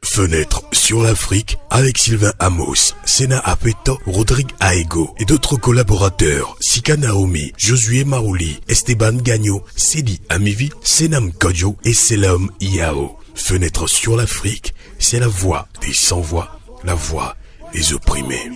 Fenêtre sur l'Afrique avec Sylvain Amos, Sena Apeto, Rodrigue Aego et d'autres collaborateurs, Sika Naomi, Josué Marouli, Esteban Gagno, Sedi Amivi, Senam Kodjo et Selam Iao. Fenêtre sur l'Afrique, c'est la voix des sans-voix, la voix des opprimés.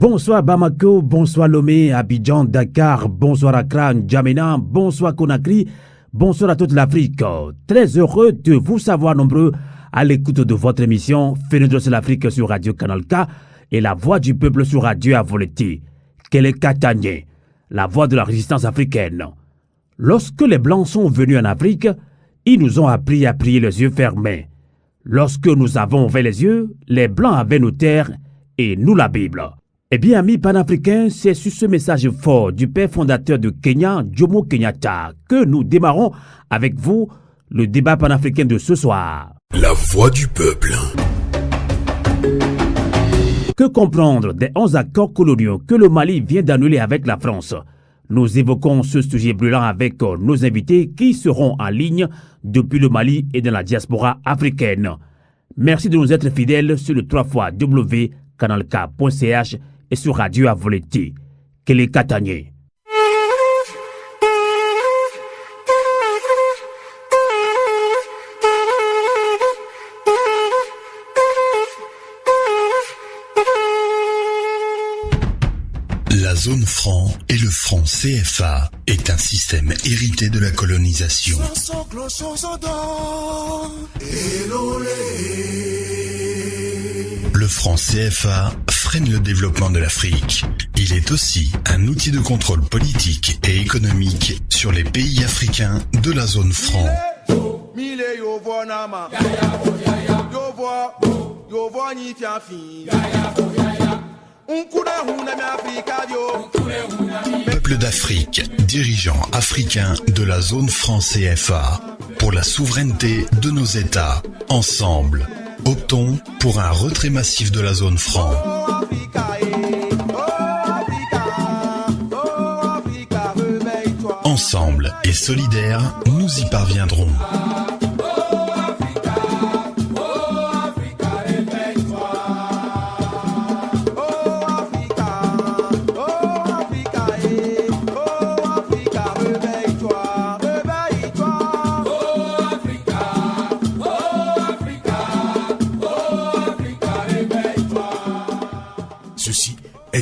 Bonsoir Bamako, bonsoir Lomé, Abidjan, Dakar, bonsoir Accra, N'Djamena, bonsoir Conakry, bonsoir à toute l'Afrique. Très heureux de vous savoir nombreux à l'écoute de votre émission Fenêtre sur l'Afrique sur Radio Canal K et la voix du peuple sur Radio Avoleté. Quel est Katanié, la voix de la résistance africaine. Lorsque les Blancs sont venus en Afrique, ils nous ont appris à prier les yeux fermés. Lorsque nous avons ouvert les yeux, les Blancs avaient nos terres et nous la Bible. Eh bien, amis panafricains, c'est sur ce message fort du père fondateur de Kenya, Jomo Kenyatta, que nous démarrons avec vous le débat panafricain de ce soir. La voix du peuple. Que comprendre des 11 accords coloniaux que le Mali vient d'annuler avec la France? Nous évoquons ce sujet brûlant avec nos invités qui seront en ligne depuis le Mali et dans la diaspora africaine. Merci de nous être fidèles sur le 3xw.canalk.ch et sur Radio Avoleté. Quel est Katanié? La zone franc et le franc CFA est un système hérité de la colonisation. Le franc CFA freine le développement de l'Afrique. Il est aussi un outil de contrôle politique et économique sur les pays africains de la zone franc. Peuple d'Afrique, dirigeants africains de la zone franc CFA, pour la souveraineté de nos États, ensemble, optons pour un retrait massif de la zone franc. Ensemble et solidaires, nous y parviendrons.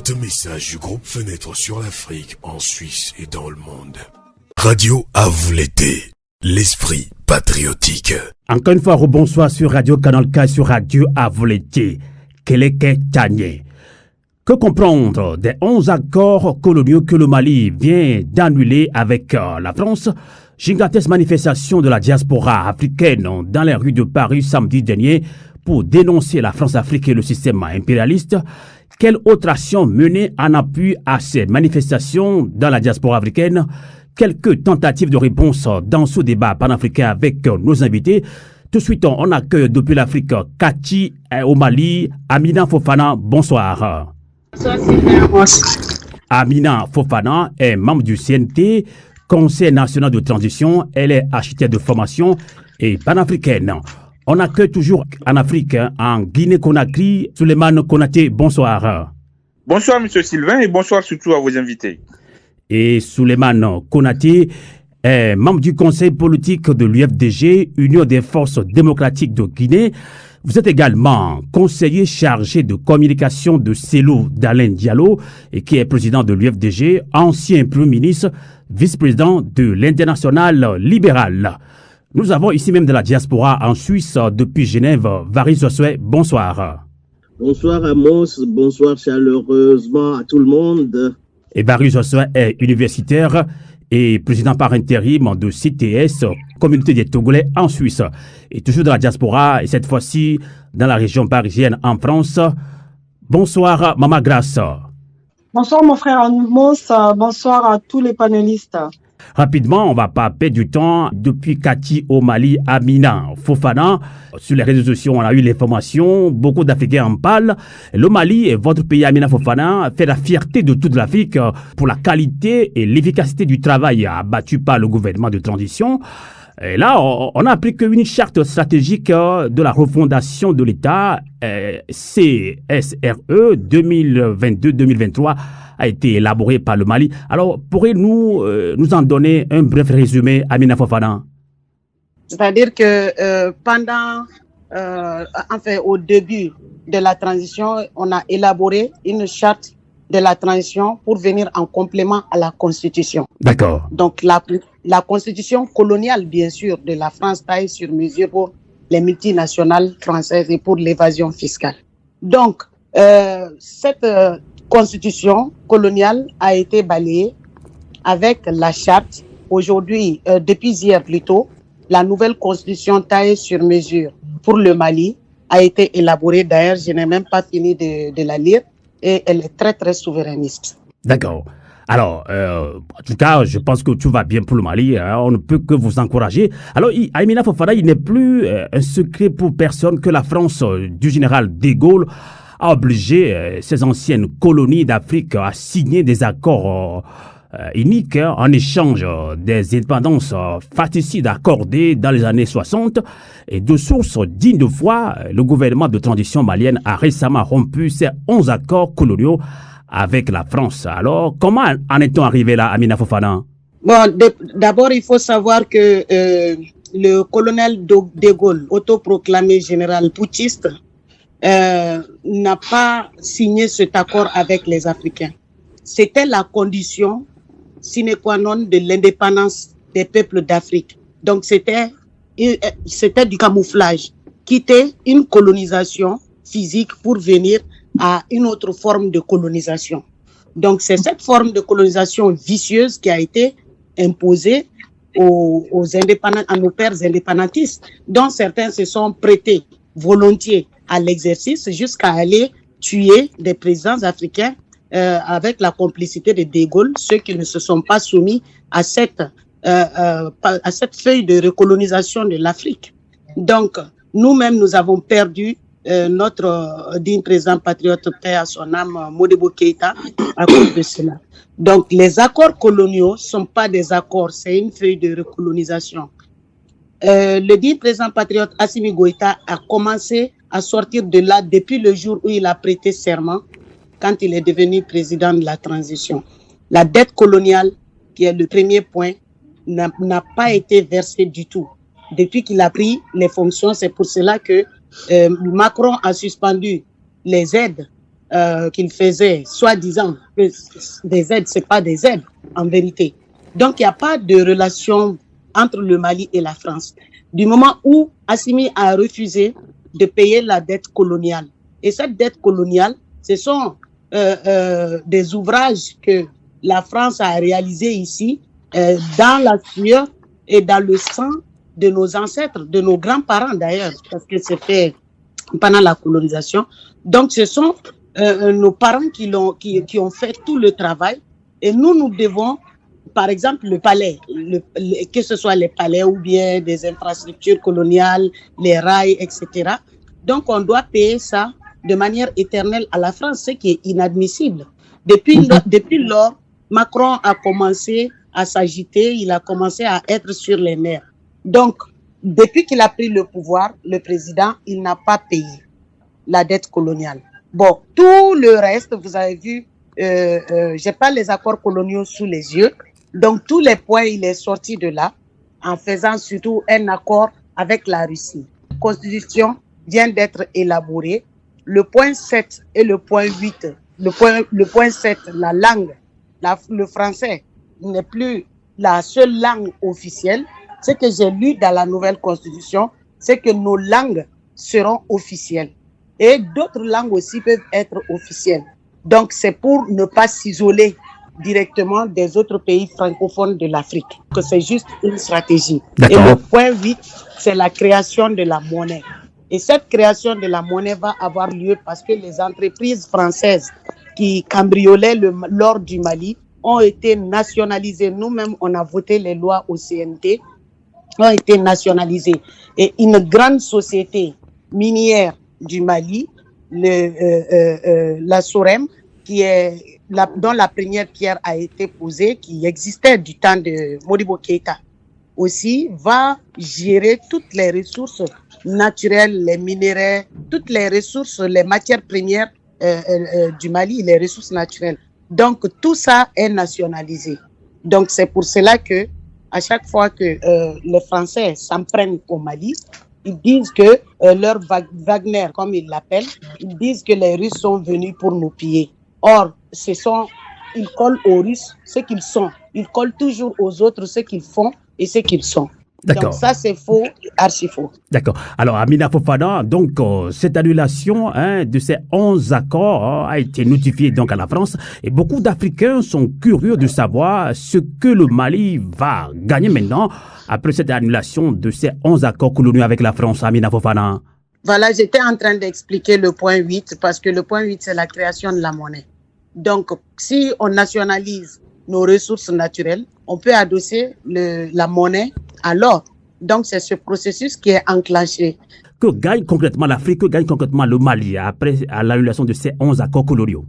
Un message du groupe Fenêtre sur l'Afrique en Suisse et dans le monde. Radio Avoleté, l'esprit patriotique. Encore une fois, rebonsoir sur Radio Canal K, sur Radio Avoleté. Quel est Katanié? Que comprendre des 11 accords coloniaux que le Mali vient d'annuler avec la France? Gigantesque manifestation de la diaspora africaine dans les rues de Paris samedi dernier pour dénoncer la France-Afrique et le système impérialiste. Quelle autre action menée en appui à ces manifestations dans la diaspora africaine? Quelques tentatives de réponse dans ce débat panafricain avec nos invités. Tout de suite, on accueille depuis l'Afrique Kati au Mali, Amina Fofana. Bonsoir. Bonsoir. Amina Fofana est membre du CNT, Conseil national de transition. Elle est architecte de formation et panafricaine. On accueille toujours en Afrique, en Guinée-Conakry, Souleymane Konaté. Bonsoir. Bonsoir, M. Sylvain, et bonsoir surtout à vos invités. Et Souleymane Konaté est membre du conseil politique de l'UFDG, Union des forces démocratiques de Guinée. Vous êtes également conseiller chargé de communication de Cellou Dalein Diallo, et qui est président de l'UFDG, ancien premier ministre, vice-président de l'Internationale libérale. Nous avons ici même de la diaspora en Suisse depuis Genève, Varis Ossuet. Bonsoir. Bonsoir Amos, bonsoir chaleureusement à tout le monde. Et Barry Joshua est universitaire et président par intérim de CTS, Communauté des Togolais en Suisse. Et toujours dans la diaspora, et cette fois-ci dans la région parisienne en France. Bonsoir Mama Grace. Bonsoir mon frère Amos, bonsoir à tous les panélistes. Rapidement, on va pas perdre du temps. Depuis Kati au Mali, Amina Fofana, sur les réseaux sociaux, on a eu l'information, beaucoup d'Africains en parlent. Le Mali, votre pays, Amina Fofana, fait la fierté de toute l'Afrique pour la qualité et l'efficacité du travail abattu par le gouvernement de transition. Et là, on a appris qu'une charte stratégique de la refondation de l'État, CSRE 2022-2023, a été élaborée par le Mali. Alors, pourriez-vous nous en donner un bref résumé, Amina Fofana? C'est-à-dire que au début de la transition, on a élaboré une charte de la transition pour venir en complément à la Constitution. D'accord. Donc, la Constitution coloniale, bien sûr, de la France taille sur mesure pour les multinationales françaises et pour l'évasion fiscale. Donc, cette Constitution coloniale a été balayée avec la charte. Aujourd'hui, depuis hier plutôt, la nouvelle Constitution taille sur mesure pour le Mali a été élaborée. D'ailleurs, je n'ai même pas fini de la lire et elle est très, très souverainiste. D'accord. Alors, en tout cas, je pense que tout va bien pour le Mali. Hein, on ne peut que vous encourager. Alors, Amina Fofana, il n'est plus un secret pour personne que la France du général de Gaulle a obligé ses anciennes colonies d'Afrique à signer des accords uniques en échange des indépendances fratricides accordées dans les années 60. Et de sources dignes de foi, le gouvernement de transition malienne a récemment rompu ces 11 accords coloniaux avec la France. Alors, comment en est-on arrivé là, Amina Fofana? Bon, d'abord, il faut savoir que le colonel de Gaulle, autoproclamé général putschiste, n'a pas signé cet accord avec les Africains. C'était la condition sine qua non de l'indépendance des peuples d'Afrique. Donc, c'était du camouflage, quitter une colonisation physique pour venir à une autre forme de colonisation. Donc, c'est cette forme de colonisation vicieuse qui a été imposée aux indépendants, à nos pères indépendantistes, dont certains se sont prêtés volontiers à l'exercice jusqu'à aller tuer des présidents africains avec la complicité de De Gaulle, ceux qui ne se sont pas soumis à cette feuille de recolonisation de l'Afrique. Donc, nous-mêmes, nous avons perdu notre digne président patriote, paix à son âme, Modibo Keïta, à cause de cela. Donc, les accords coloniaux ne sont pas des accords, c'est une feuille de recolonisation. Le digne président patriote Assimi Goïta a commencé à sortir de là depuis le jour où il a prêté serment, quand il est devenu président de la transition. La dette coloniale, qui est le premier point, n'a pas été versée du tout. Depuis qu'il a pris les fonctions, c'est pour cela que Macron a suspendu les aides qu'il faisait, soi-disant que des aides, c'est pas des aides en vérité. Donc il n'y a pas de relation entre le Mali et la France. Du moment où Assimi a refusé de payer la dette coloniale. Et cette dette coloniale, ce sont des ouvrages que la France a réalisés ici, dans la sueur et dans le sang de nos ancêtres, de nos grands-parents d'ailleurs, parce que c'est fait pendant la colonisation. Donc ce sont nos parents qui ont fait tout le travail, et nous devons, par exemple, le palais, que ce soit les palais ou bien des infrastructures coloniales, les rails, etc. Donc on doit payer ça de manière éternelle à la France, ce qui est inadmissible. Depuis lors, Macron a commencé à s'agiter, il a commencé à être sur les nerfs. Donc, depuis qu'il a pris le pouvoir, le président, il n'a pas payé la dette coloniale. Bon, tout le reste, vous avez vu, j'ai pas les accords coloniaux sous les yeux. Donc, tous les points, il est sorti de là, en faisant surtout un accord avec la Russie. La Constitution vient d'être élaborée. Le point 7 et le point 8, le point 7, la langue, le français n'est plus la seule langue officielle. Ce que j'ai lu dans la nouvelle Constitution, c'est que nos langues seront officielles. Et d'autres langues aussi peuvent être officielles. Donc, c'est pour ne pas s'isoler directement des autres pays francophones de l'Afrique, que c'est juste une stratégie. Et le point 8, c'est la création de la monnaie. Et cette création de la monnaie va avoir lieu parce que les entreprises françaises qui cambriolaient l'or du Mali ont été nationalisées. Nous-mêmes, on a voté les lois au CNT, ont été nationalisées. Et une grande société minière du Mali, la Sorem, dont la première pierre a été posée, qui existait du temps de Modibo Keïta, aussi va gérer toutes les ressources naturelles, les minéraux, toutes les ressources, les matières premières du Mali, les ressources naturelles. Donc tout ça est nationalisé. Donc c'est pour cela que à chaque fois que les Français s'en prennent au Mali, ils disent que leur Wagner, comme ils l'appellent, ils disent que les Russes sont venus pour nous piller. Or, ils collent aux Russes ce qu'ils sont. Ils collent toujours aux autres ce qu'ils font et ce qu'ils sont. D'accord. Donc ça, c'est faux, archi faux. D'accord. Alors, Amina Fofana, donc, cette annulation de ces 11 accords a été notifiée donc à la France et beaucoup d'Africains sont curieux de savoir ce que le Mali va gagner maintenant après cette annulation de ces 11 accords coloniaux avec la France, Amina Fofana. Voilà, j'étais en train d'expliquer le point 8 parce que le point 8, c'est la création de la monnaie. Donc, si on nationalise nos ressources naturelles, on peut adosser la monnaie à l'or. Donc, c'est ce processus qui est enclenché. Que gagne concrètement l'Afrique, que gagne concrètement le Mali après l'annulation de ces 11 accords coloniaux?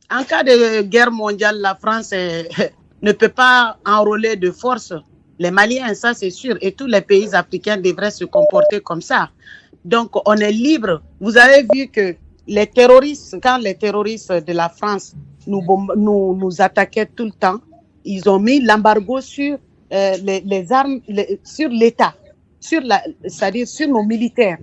En cas de guerre mondiale, la France ne peut pas enrôler de force les Maliens, ça c'est sûr. Et tous les pays africains devraient se comporter comme ça. Donc, on est libre. Vous avez vu que les terroristes, quand les terroristes de la France nous attaquaient tout le temps, ils ont mis l'embargo sur les armes, sur l'État, c'est-à-dire sur nos militaires.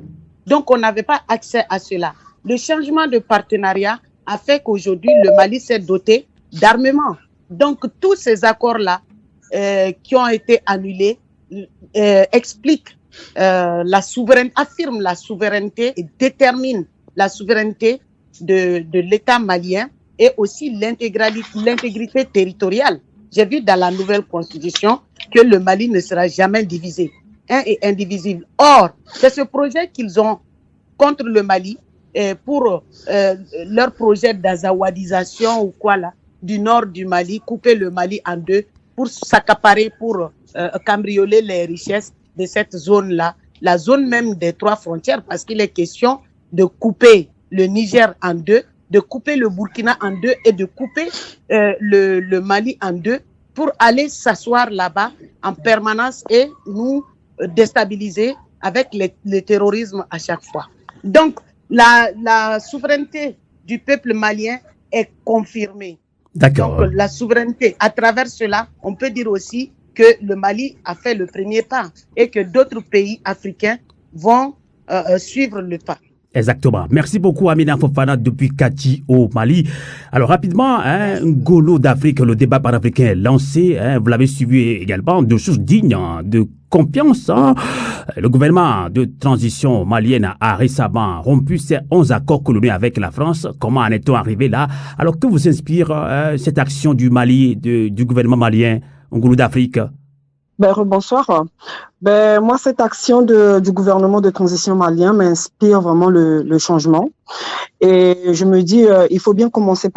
Donc, on n'avait pas accès à cela. Le changement de partenariat a fait qu'aujourd'hui, le Mali s'est doté d'armement. Donc, tous ces accords-là qui ont été annulés expliquent affirment la souveraineté et déterminent la souveraineté de l'État malien et aussi l'intégrité territoriale. J'ai vu dans la nouvelle constitution que le Mali ne sera jamais divisé. Un est indivisible. Or, c'est ce projet qu'ils ont contre le Mali pour leur projet d'azawadisation ou quoi là, du nord du Mali, couper le Mali en deux pour s'accaparer, pour cambrioler les richesses de cette zone-là, la zone même des 3 frontières, parce qu'il est question de couper le Niger en deux, de couper le Burkina en deux et de couper le Mali en deux pour aller s'asseoir là-bas en permanence et nous déstabiliser avec le terrorisme à chaque fois. Donc, la souveraineté du peuple malien est confirmée. D'accord. Donc, la souveraineté, à travers cela, on peut dire aussi que le Mali a fait le premier pas et que d'autres pays africains vont suivre le pas. Exactement. Merci beaucoup, Amina Fofana, depuis Kati au Mali. Alors, rapidement, Ngolo d'Afrique, le débat panafricain est lancé. Vous l'avez suivi également, de choses dignes de confiance. Le gouvernement de transition malienne a récemment rompu ses 11 accords coloniaux avec la France. Comment en est-on arrivé là? Alors, que vous inspire cette action du Mali, du gouvernement malien, Ngolo d'Afrique? Bonsoir. Moi, cette action du gouvernement de transition malien m'inspire vraiment le changement. Et je me dis, il faut bien commencer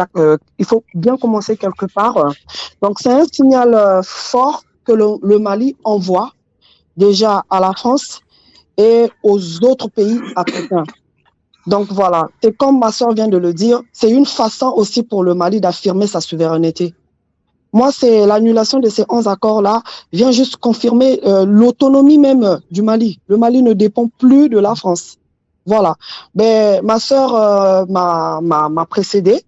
quelque part. Donc, c'est un signal fort que le Mali envoie déjà à la France et aux autres pays africains. Donc voilà, c'est comme ma soeur vient de le dire, c'est une façon aussi pour le Mali d'affirmer sa souveraineté. Moi, c'est l'annulation de ces 11 accords-là vient juste confirmer l'autonomie même du Mali. Le Mali ne dépend plus de la France. Voilà. Ma sœur m'a précédé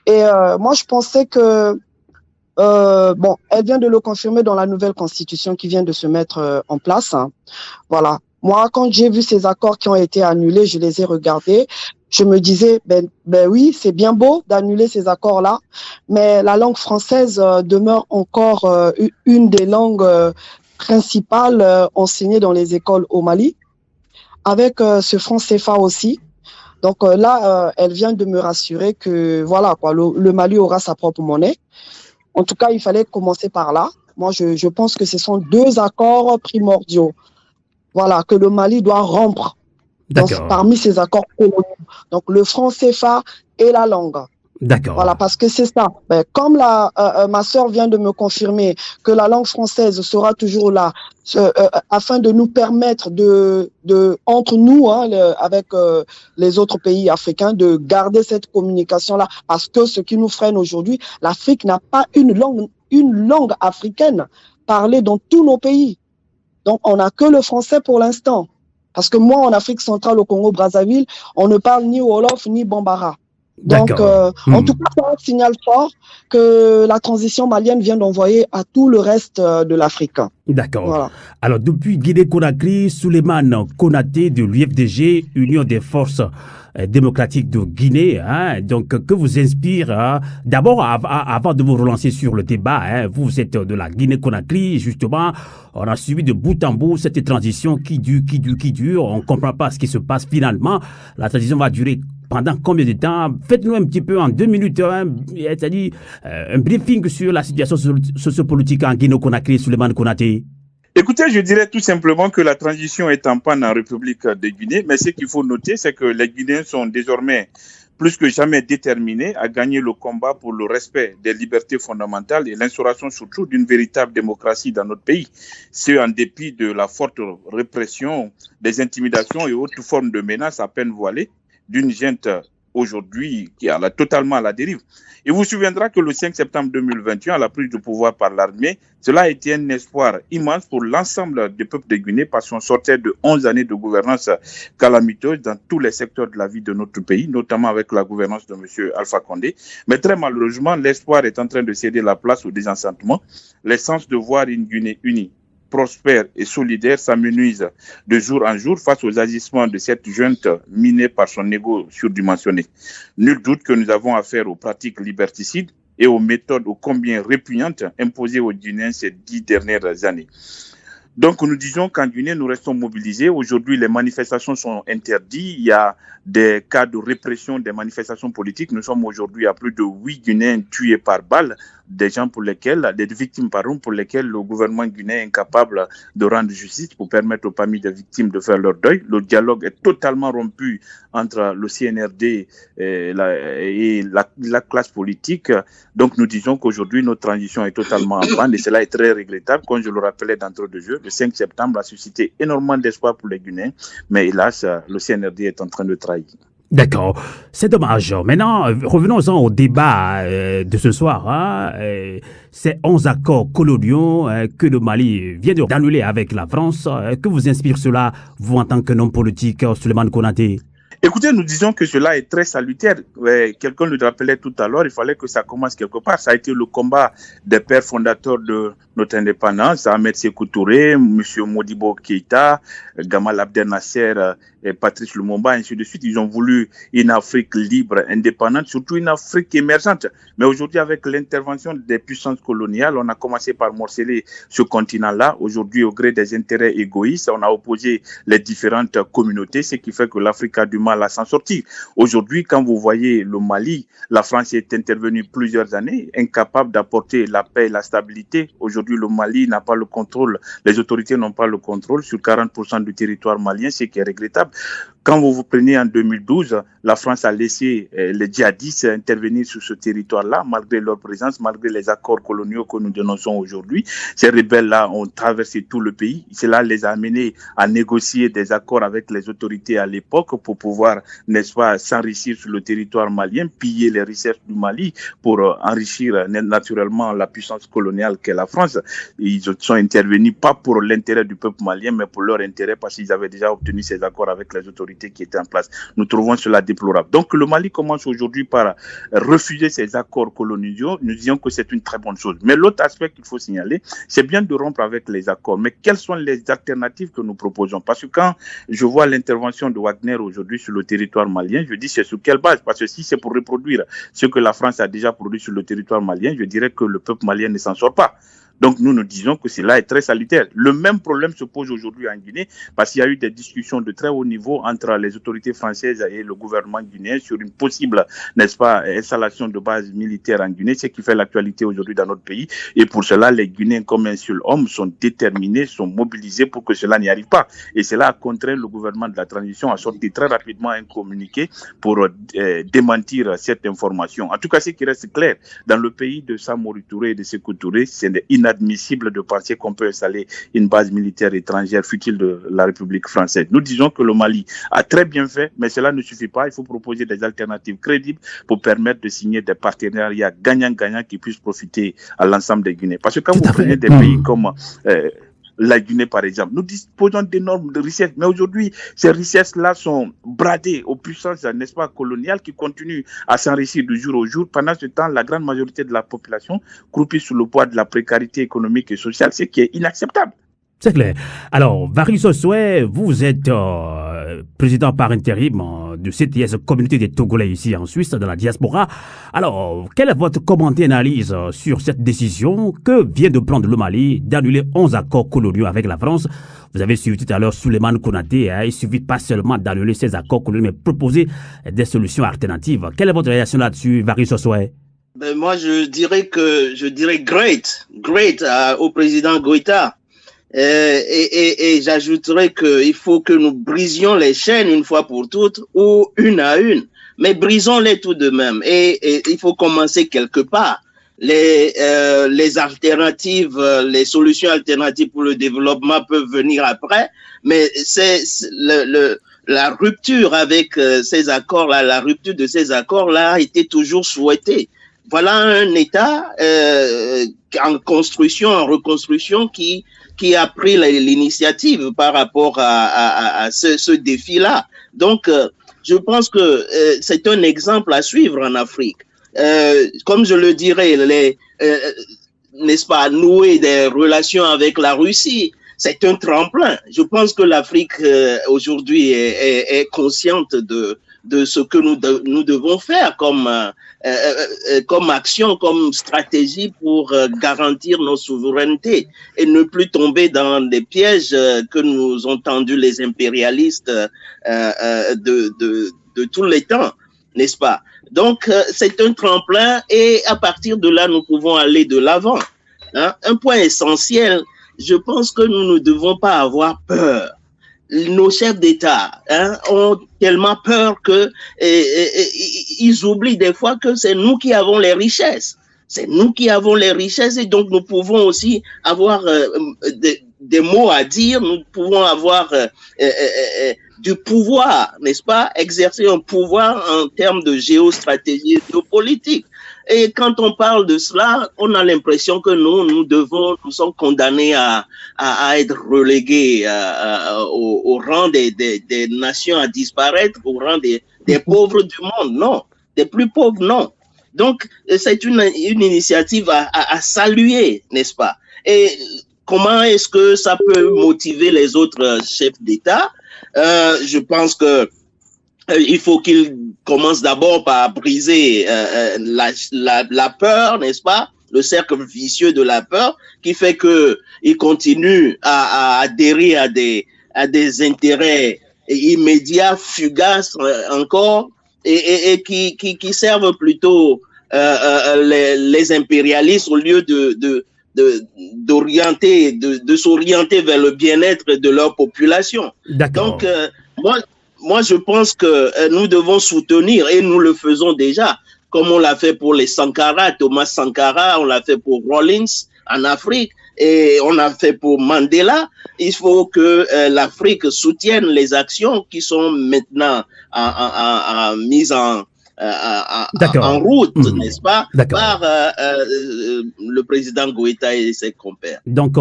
et moi, je pensais que elle vient de le confirmer dans la nouvelle constitution qui vient de se mettre en place. Voilà. Moi, quand j'ai vu ces accords qui ont été annulés, je les ai regardés. Je me disais, oui, c'est bien beau d'annuler ces accords-là, mais la langue française demeure encore une des langues principales enseignées dans les écoles au Mali. Avec ce franc CFA aussi, Donc elle vient de me rassurer que voilà quoi, le Mali aura sa propre monnaie. En tout cas, il fallait commencer par là. Moi, je pense que ce sont 2 accords primordiaux. Voilà, que le Mali doit rompre parmi ces accords coloniaux. Donc, le franc CFA et la langue. D'accord. Voilà, parce que c'est ça. Comme ma sœur vient de me confirmer que la langue française sera toujours là, afin de nous permettre entre nous, avec les autres pays africains, de garder cette communication-là. Parce que ce qui nous freine aujourd'hui, l'Afrique n'a pas une langue africaine parlée dans tous nos pays. Donc, on n'a que le français pour l'instant. Parce que moi, en Afrique centrale, au Congo-Brazzaville, on ne parle ni Wolof ni Bambara. Donc, en tout cas, c'est un signal fort que la transition malienne vient d'envoyer à tout le reste de l'Afrique. D'accord. Voilà. Alors, depuis Guinée-Conakry, Souleymane Konaté de l'UFDG, Union des forces démocratiques de Guinée, donc que vous inspire, d'abord, avant de vous relancer sur le débat, vous êtes de la Guinée-Conakry, justement, on a suivi de bout en bout cette transition qui dure, on ne comprend pas ce qui se passe finalement, la transition va durer pendant combien de temps? Faites-nous un petit peu en 2 minutes, c'est-à-dire un briefing sur la situation sociopolitique en Guinée-Conakry, Souleymane Konaté. Écoutez, je dirais tout simplement que la transition est en panne en République de Guinée, mais ce qu'il faut noter, c'est que les Guinéens sont désormais plus que jamais déterminés à gagner le combat pour le respect des libertés fondamentales et l'instauration surtout d'une véritable démocratie dans notre pays. C'est en dépit de la forte répression, des intimidations et autres formes de menaces à peine voilées d'une junte aujourd'hui qui est totalement à la dérive. Et vous vous souviendrez que le 5 septembre 2021, à la prise de pouvoir par l'armée, cela a été un espoir immense pour l'ensemble des peuples de Guinée parce qu'on sortait de 11 années de gouvernance calamiteuse dans tous les secteurs de la vie de notre pays, notamment avec la gouvernance de M. Alpha Condé. Mais très malheureusement, l'espoir est en train de céder la place au désenchantement. L'essence de voir une Guinée unie, prospère et solidaire s'amenuise de jour en jour face aux agissements de cette junte minée par son ego surdimensionné. Nul doute que nous avons affaire aux pratiques liberticides et aux méthodes ô combien répugnantes imposées aux Guinéens ces 10 dernières années. Donc nous disons qu'en Guinée, nous restons mobilisés. Aujourd'hui, les manifestations sont interdites. Il y a des cas de répression des manifestations politiques. Nous sommes aujourd'hui à plus de 8 Guinéens tués par balle, des victimes pour lesquelles le gouvernement guinéen est incapable de rendre justice pour permettre aux familles des victimes de faire leur deuil. Le dialogue est totalement rompu entre le CNRD et la classe politique. Donc nous disons qu'aujourd'hui, notre transition est totalement en panne et cela est très regrettable. Comme je le rappelais d'entrée de jeu, le 5 septembre a suscité énormément d'espoir pour les Guinéens, mais hélas, le CNRD est en train de trahir. D'accord, c'est dommage. Maintenant, revenons-en au débat de ce soir. Ces 11 accords coloniaux que le Mali vient d'annuler avec la France. Que vous inspire cela, vous, en tant qu'un homme politique, Souleymane Konaté? Écoutez, nous disons que cela est très salutaire. Quelqu'un le rappelait tout à l'heure, il fallait que ça commence quelque part. Ça a été le combat des pères fondateurs de notre indépendance, Ahmed Sékou Touré, M. Modibo Keïta, Gamal Abdel Nasser et Patrice Lumumba, ainsi de suite. Ils ont voulu une Afrique libre, indépendante, surtout une Afrique émergente. Mais aujourd'hui, avec l'intervention des puissances coloniales, on a commencé par morceler ce continent-là. Aujourd'hui, au gré des intérêts égoïstes, on a opposé les différentes communautés, ce qui fait que l'Afrique a du mal à s'en sortir. Aujourd'hui, quand vous voyez le Mali, la France est intervenue plusieurs années, incapable d'apporter la paix et la stabilité. Aujourd'hui, le Mali n'a pas le contrôle, les autorités n'ont pas le contrôle sur 40% du territoire malien, ce qui est regrettable. Quand vous prenez en 2012, la France a laissé les djihadistes intervenir sur ce territoire-là, malgré leur présence, malgré les accords coloniaux que nous dénonçons aujourd'hui. Ces rebelles-là ont traversé tout le pays. Cela les a amenés à négocier des accords avec les autorités à l'époque pour pouvoir, n'est-ce pas, s'enrichir sur le territoire malien, piller les richesses du Mali pour enrichir naturellement la puissance coloniale qu'est la France. Ils sont intervenus pas pour l'intérêt du peuple malien, mais pour leur intérêt parce qu'ils avaient déjà obtenu ces accords avec les autorités qui étaient en place. Nous trouvons cela déplorable. Donc le Mali commence aujourd'hui par refuser ces accords coloniaux. Nous disons que c'est une très bonne chose. Mais l'autre aspect qu'il faut signaler, c'est bien de rompre avec les accords. Mais quelles sont les alternatives que nous proposons? Parce que quand je vois l'intervention de Wagner aujourd'hui sur le territoire malien, je dis c'est sur quelle base? Parce que si c'est pour reproduire ce que la France a déjà produit sur le territoire malien, je dirais que le peuple malien ne s'en sort pas. Donc nous nous disons que cela est très salutaire. Le même problème se pose aujourd'hui en Guinée parce qu'il y a eu des discussions de très haut niveau entre les autorités françaises et le gouvernement guinéen sur une possible, n'est-ce pas, installation de bases militaires en Guinée, ce qui fait l'actualité aujourd'hui dans notre pays. Et pour cela, les Guinéens comme un seul homme sont déterminés, sont mobilisés pour que cela n'y arrive pas. Et cela a contraint le gouvernement de la transition à sortir très rapidement un communiqué pour démentir cette information. En tout cas, ce qui reste clair, dans le pays de Samori Touré et de Sékou Touré, c'est inadmissible de penser qu'on peut installer une base militaire étrangère fût-il de la République française. Nous disons que le Mali a très bien fait, mais cela ne suffit pas. Il faut proposer des alternatives crédibles pour permettre de signer des partenariats gagnant-gagnant qui puissent profiter à l'ensemble des Guinéens. Parce que quand vous prenez des pays comme la Guinée, par exemple, nous disposons d'énormes richesses, mais aujourd'hui, ces richesses-là sont bradées aux puissances, n'est-ce pas, coloniales qui continuent à s'enrichir de jour au jour. Pendant ce temps, la grande majorité de la population croupit sous le poids de la précarité économique et sociale, ce qui est inacceptable. C'est clair. Alors, Varry Sossoé, vous êtes président par intérim de CTS, communauté des Togolais ici en Suisse, dans la diaspora. Alors, quel est votre commentaire et analyse sur cette décision que vient de prendre le Mali d'annuler 11 accords coloniaux avec la France? Vous avez suivi tout à l'heure Souleymane Konaté, il suffit pas seulement d'annuler ces accords coloniaux, mais proposer des solutions alternatives. Quelle est votre réaction là-dessus, Varry Sossoé? Ben moi, je dirais great au président Goïta. Et j'ajouterais qu'il faut que nous brisions les chaînes une fois pour toutes ou une à une, mais brisons-les tout de même. Et il faut commencer quelque part. Les alternatives, les solutions alternatives pour le développement peuvent venir après, mais la rupture avec ces accords-là, la rupture de ces accords-là a été toujours souhaitée. Voilà un État en construction, en reconstruction qui a pris l'initiative par rapport à ce défi-là. Donc, je pense que c'est un exemple à suivre en Afrique. Comme je le dirais, n'est-ce pas, nouer des relations avec la Russie, c'est un tremplin. Je pense que l'Afrique aujourd'hui est consciente de ce que nous devons faire comme action, comme stratégie pour garantir nos souverainetés et ne plus tomber dans des pièges que nous ont tendus les impérialistes de tous les temps, n'est-ce pas? Donc, c'est un tremplin et à partir de là, nous pouvons aller de l'avant. Hein? Un point essentiel, je pense que nous ne devons pas avoir peur. Nos chefs d'État ont tellement peur que ils oublient des fois que c'est nous qui avons les richesses. C'est nous qui avons les richesses et donc nous pouvons aussi avoir des mots à dire. Nous pouvons avoir du pouvoir, n'est-ce pas? Exercer un pouvoir en termes de géostratégie et de politique. Et quand on parle de cela, on a l'impression que nous sommes condamnés à être relégués au rang des nations à disparaître, au rang des pauvres du monde. Non, des plus pauvres, non. Donc, c'est une initiative à saluer, n'est-ce pas? Et comment est-ce que ça peut motiver les autres chefs d'État? Je pense que il faut qu'il commence d'abord par briser la peur, n'est-ce pas? Le cercle vicieux de la peur qui fait que il continue à adhérer à des intérêts immédiats, fugaces encore, et qui servent plutôt les impérialistes au lieu d'orienter, de s'orienter vers le bien-être de leur population. D'accord. Donc, moi, je pense que nous devons soutenir, et nous le faisons déjà, comme on l'a fait pour les Sankara, Thomas Sankara, on l'a fait pour Rawlings en Afrique, et on l'a fait pour Mandela. Il faut que l'Afrique soutienne les actions qui sont maintenant mises en route, n'est-ce pas, par le président Goïta et ses compères. Donc,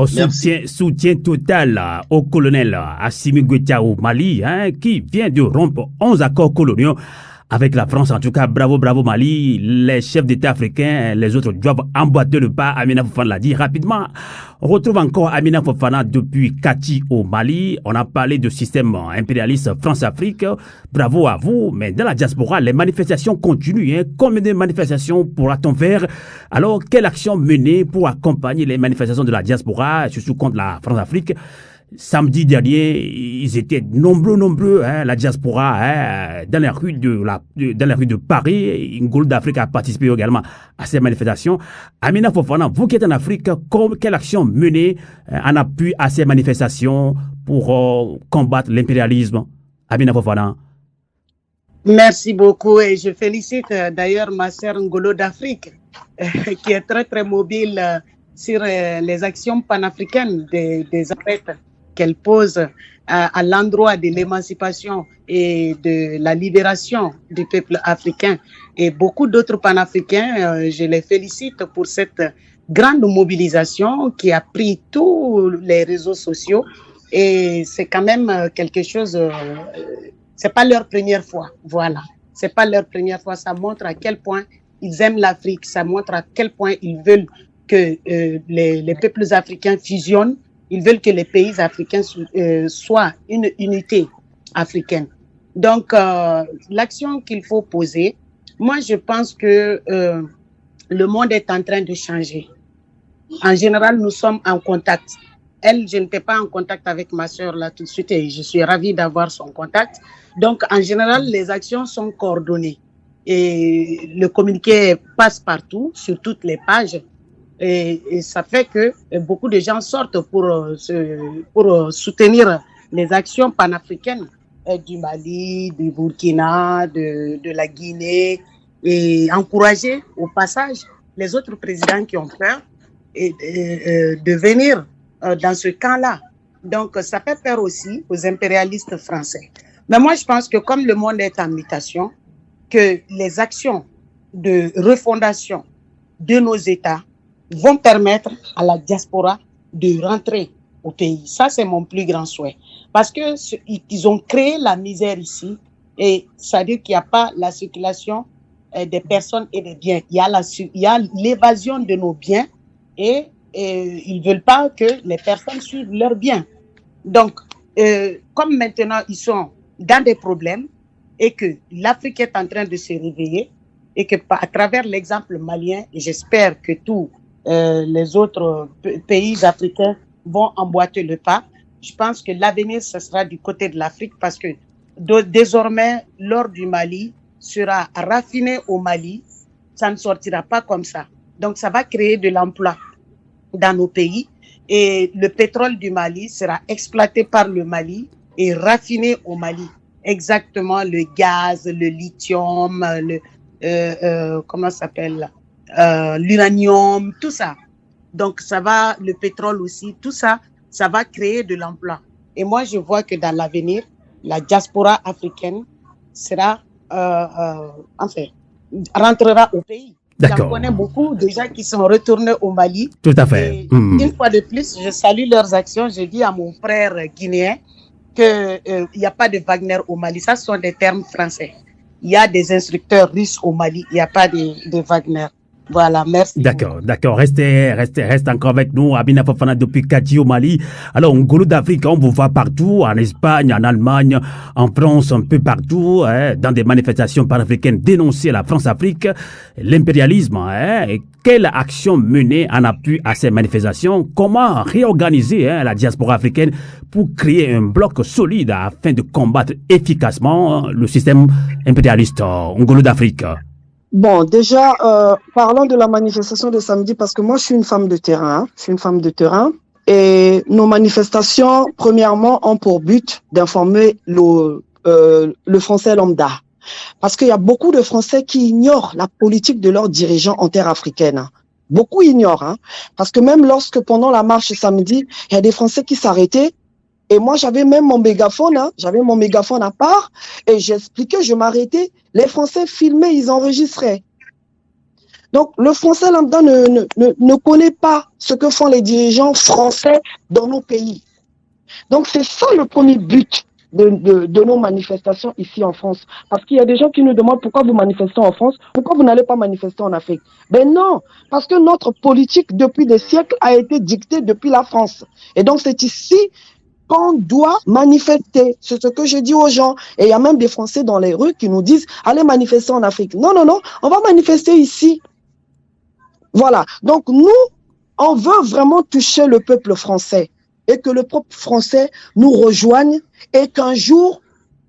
soutien total au colonel Assimi Goïta au Mali, qui vient de rompre 11 accords coloniaux avec la France. En tout cas, bravo, bravo Mali. Les chefs d'État africains, les autres doivent emboîter le pas. Amina Fofana l'a dit rapidement. On retrouve encore Amina Fofana depuis Kati au Mali. On a parlé de système impérialiste France-Afrique. Bravo à vous. Mais dans la diaspora, les manifestations continuent. Hein. Combien de manifestations pourra-t-on faire? Alors, quelle action mener pour accompagner les manifestations de la diaspora, surtout contre la France-Afrique? Samedi dernier, ils étaient nombreux, hein, la diaspora, hein, dans les rues de Paris. Ngolo d'Afrique a participé également à ces manifestations. Amina Fofana, vous qui êtes en Afrique, quelle action mener en appui à ces manifestations pour combattre l'impérialisme? Amina Fofana. Merci beaucoup et je félicite d'ailleurs ma sœur Ngolo d'Afrique qui est très très mobile sur les actions panafricaines des athlètes qu'elle pose à l'endroit de l'émancipation et de la libération du peuple africain. Et beaucoup d'autres panafricains, je les félicite pour cette grande mobilisation qui a pris tous les réseaux sociaux. Et c'est quand même quelque chose, c'est pas leur première fois, voilà. C'est pas leur première fois, ça montre à quel point ils aiment l'Afrique, ça montre à quel point ils veulent que les peuples africains fusionnent. Ils veulent que les pays africains soient une unité africaine. Donc, l'action qu'il faut poser, moi, je pense que le monde est en train de changer. En général, nous sommes en contact. Elle, je n'étais pas en contact avec ma sœur là tout de suite et je suis ravie d'avoir son contact. Donc, en général, les actions sont coordonnées et le communiqué passe partout, sur toutes les pages. Et ça fait que beaucoup de gens sortent pour soutenir les actions panafricaines du Mali, du Burkina, de la Guinée et encourager au passage les autres présidents qui ont peur de venir dans ce camp-là. Donc, ça fait peur aussi aux impérialistes français. Mais moi, je pense que comme le monde est en mutation, que les actions de refondation de nos États vont permettre à la diaspora de rentrer au pays. Ça, c'est mon plus grand souhait. Parce que ils ont créé la misère ici et ça veut dire qu'il n'y a pas la circulation des personnes et des biens. Il y a l'évasion de nos biens et ils ne veulent pas que les personnes suivent leurs biens. Donc, comme maintenant ils sont dans des problèmes et que l'Afrique est en train de se réveiller et que à travers l'exemple malien, j'espère que tous les autres pays africains vont emboîter le pas. Je pense que l'avenir, ce sera du côté de l'Afrique parce que désormais, l'or du Mali sera raffiné au Mali. Ça ne sortira pas comme ça. Donc, ça va créer de l'emploi dans nos pays et le pétrole du Mali sera exploité par le Mali et raffiné au Mali. Exactement le gaz, le lithium, comment ça s'appelle, l'uranium, tout ça. Donc, le pétrole aussi, tout ça, ça va créer de l'emploi. Et moi, je vois que dans l'avenir, la diaspora africaine rentrera au pays. J'en connais beaucoup de gens qui sont retournés au Mali. Tout à fait. Une fois de plus, je salue leurs actions. Je dis à mon frère guinéen qu'il n'y a pas de Wagner au Mali. Ça, ce sont des termes français. Il y a des instructeurs russes au Mali. Il n'y a pas de Wagner. Voilà, merci. D'accord. Restez encore avec nous. Amina Fofana depuis Kati au Mali. Alors, Ngolo d'Afrique, on vous voit partout, en Espagne, en Allemagne, en France, un peu partout, dans des manifestations panafricaines dénoncer la France-Afrique, l'impérialisme. Et quelle action mener en appui à ces manifestations? Comment réorganiser la diaspora africaine pour créer un bloc solide afin de combattre efficacement le système impérialiste? Ngolo d'Afrique. Bon, déjà, parlons de la manifestation de samedi parce que moi, je suis une femme de terrain. Et nos manifestations, premièrement, ont pour but d'informer le Français lambda. Parce qu'il y a beaucoup de Français qui ignorent la politique de leurs dirigeants en terre africaine. Beaucoup ignorent, parce que même lorsque pendant la marche samedi, il y a des Français qui s'arrêtaient. Et moi, j'avais même mon mégaphone, à part, et j'expliquais, je m'arrêtais. Les Français filmaient, ils enregistraient. Donc, le Français lambda ne connaît pas ce que font les dirigeants français dans nos pays. Donc, c'est ça le premier but de nos manifestations ici en France. Parce qu'il y a des gens qui nous demandent pourquoi vous manifestez en France, pourquoi vous n'allez pas manifester en Afrique. Ben non, parce que notre politique depuis des siècles a été dictée depuis la France. Et donc c'est ici qu'on doit manifester. C'est ce que je dis aux gens. Et il y a même des Français dans les rues qui nous disent allez manifester en Afrique. Non, non, non, on va manifester ici. Voilà. Donc nous, on veut vraiment toucher le peuple français et que le peuple français nous rejoigne et qu'un jour,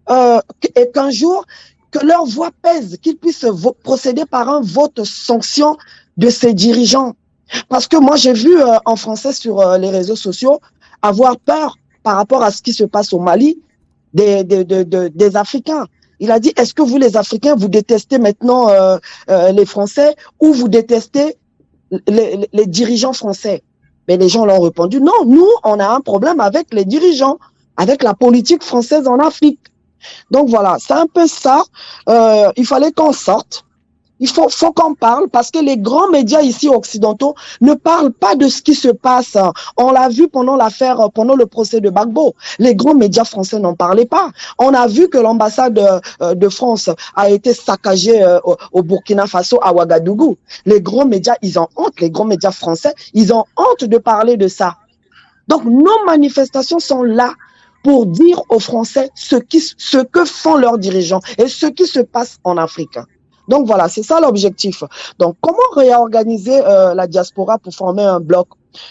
que leur voix pèse, qu'ils puissent procéder par un vote sanction de ces dirigeants. Parce que moi, j'ai vu en français sur les réseaux sociaux avoir peur par rapport à ce qui se passe au Mali des Africains. Il a dit, est-ce que vous, les Africains, vous détestez maintenant les Français ou vous détestez les dirigeants français? Mais les gens l'ont répondu, non, nous, on a un problème avec les dirigeants, avec la politique française en Afrique. Donc voilà, c'est un peu ça. Il fallait qu'on sorte. Il faut qu'on parle parce que les grands médias ici occidentaux ne parlent pas de ce qui se passe. On l'a vu pendant le procès de Gbagbo. Les grands médias français n'en parlaient pas. On a vu que l'ambassade de France a été saccagée au Burkina Faso, à Ouagadougou. Les grands médias, ils ont honte. Les grands médias français, ils ont honte de parler de ça. Donc nos manifestations sont là pour dire aux Français ce que font leurs dirigeants et ce qui se passe en Afrique. Donc voilà, c'est ça l'objectif. Donc comment réorganiser la diaspora pour former un bloc?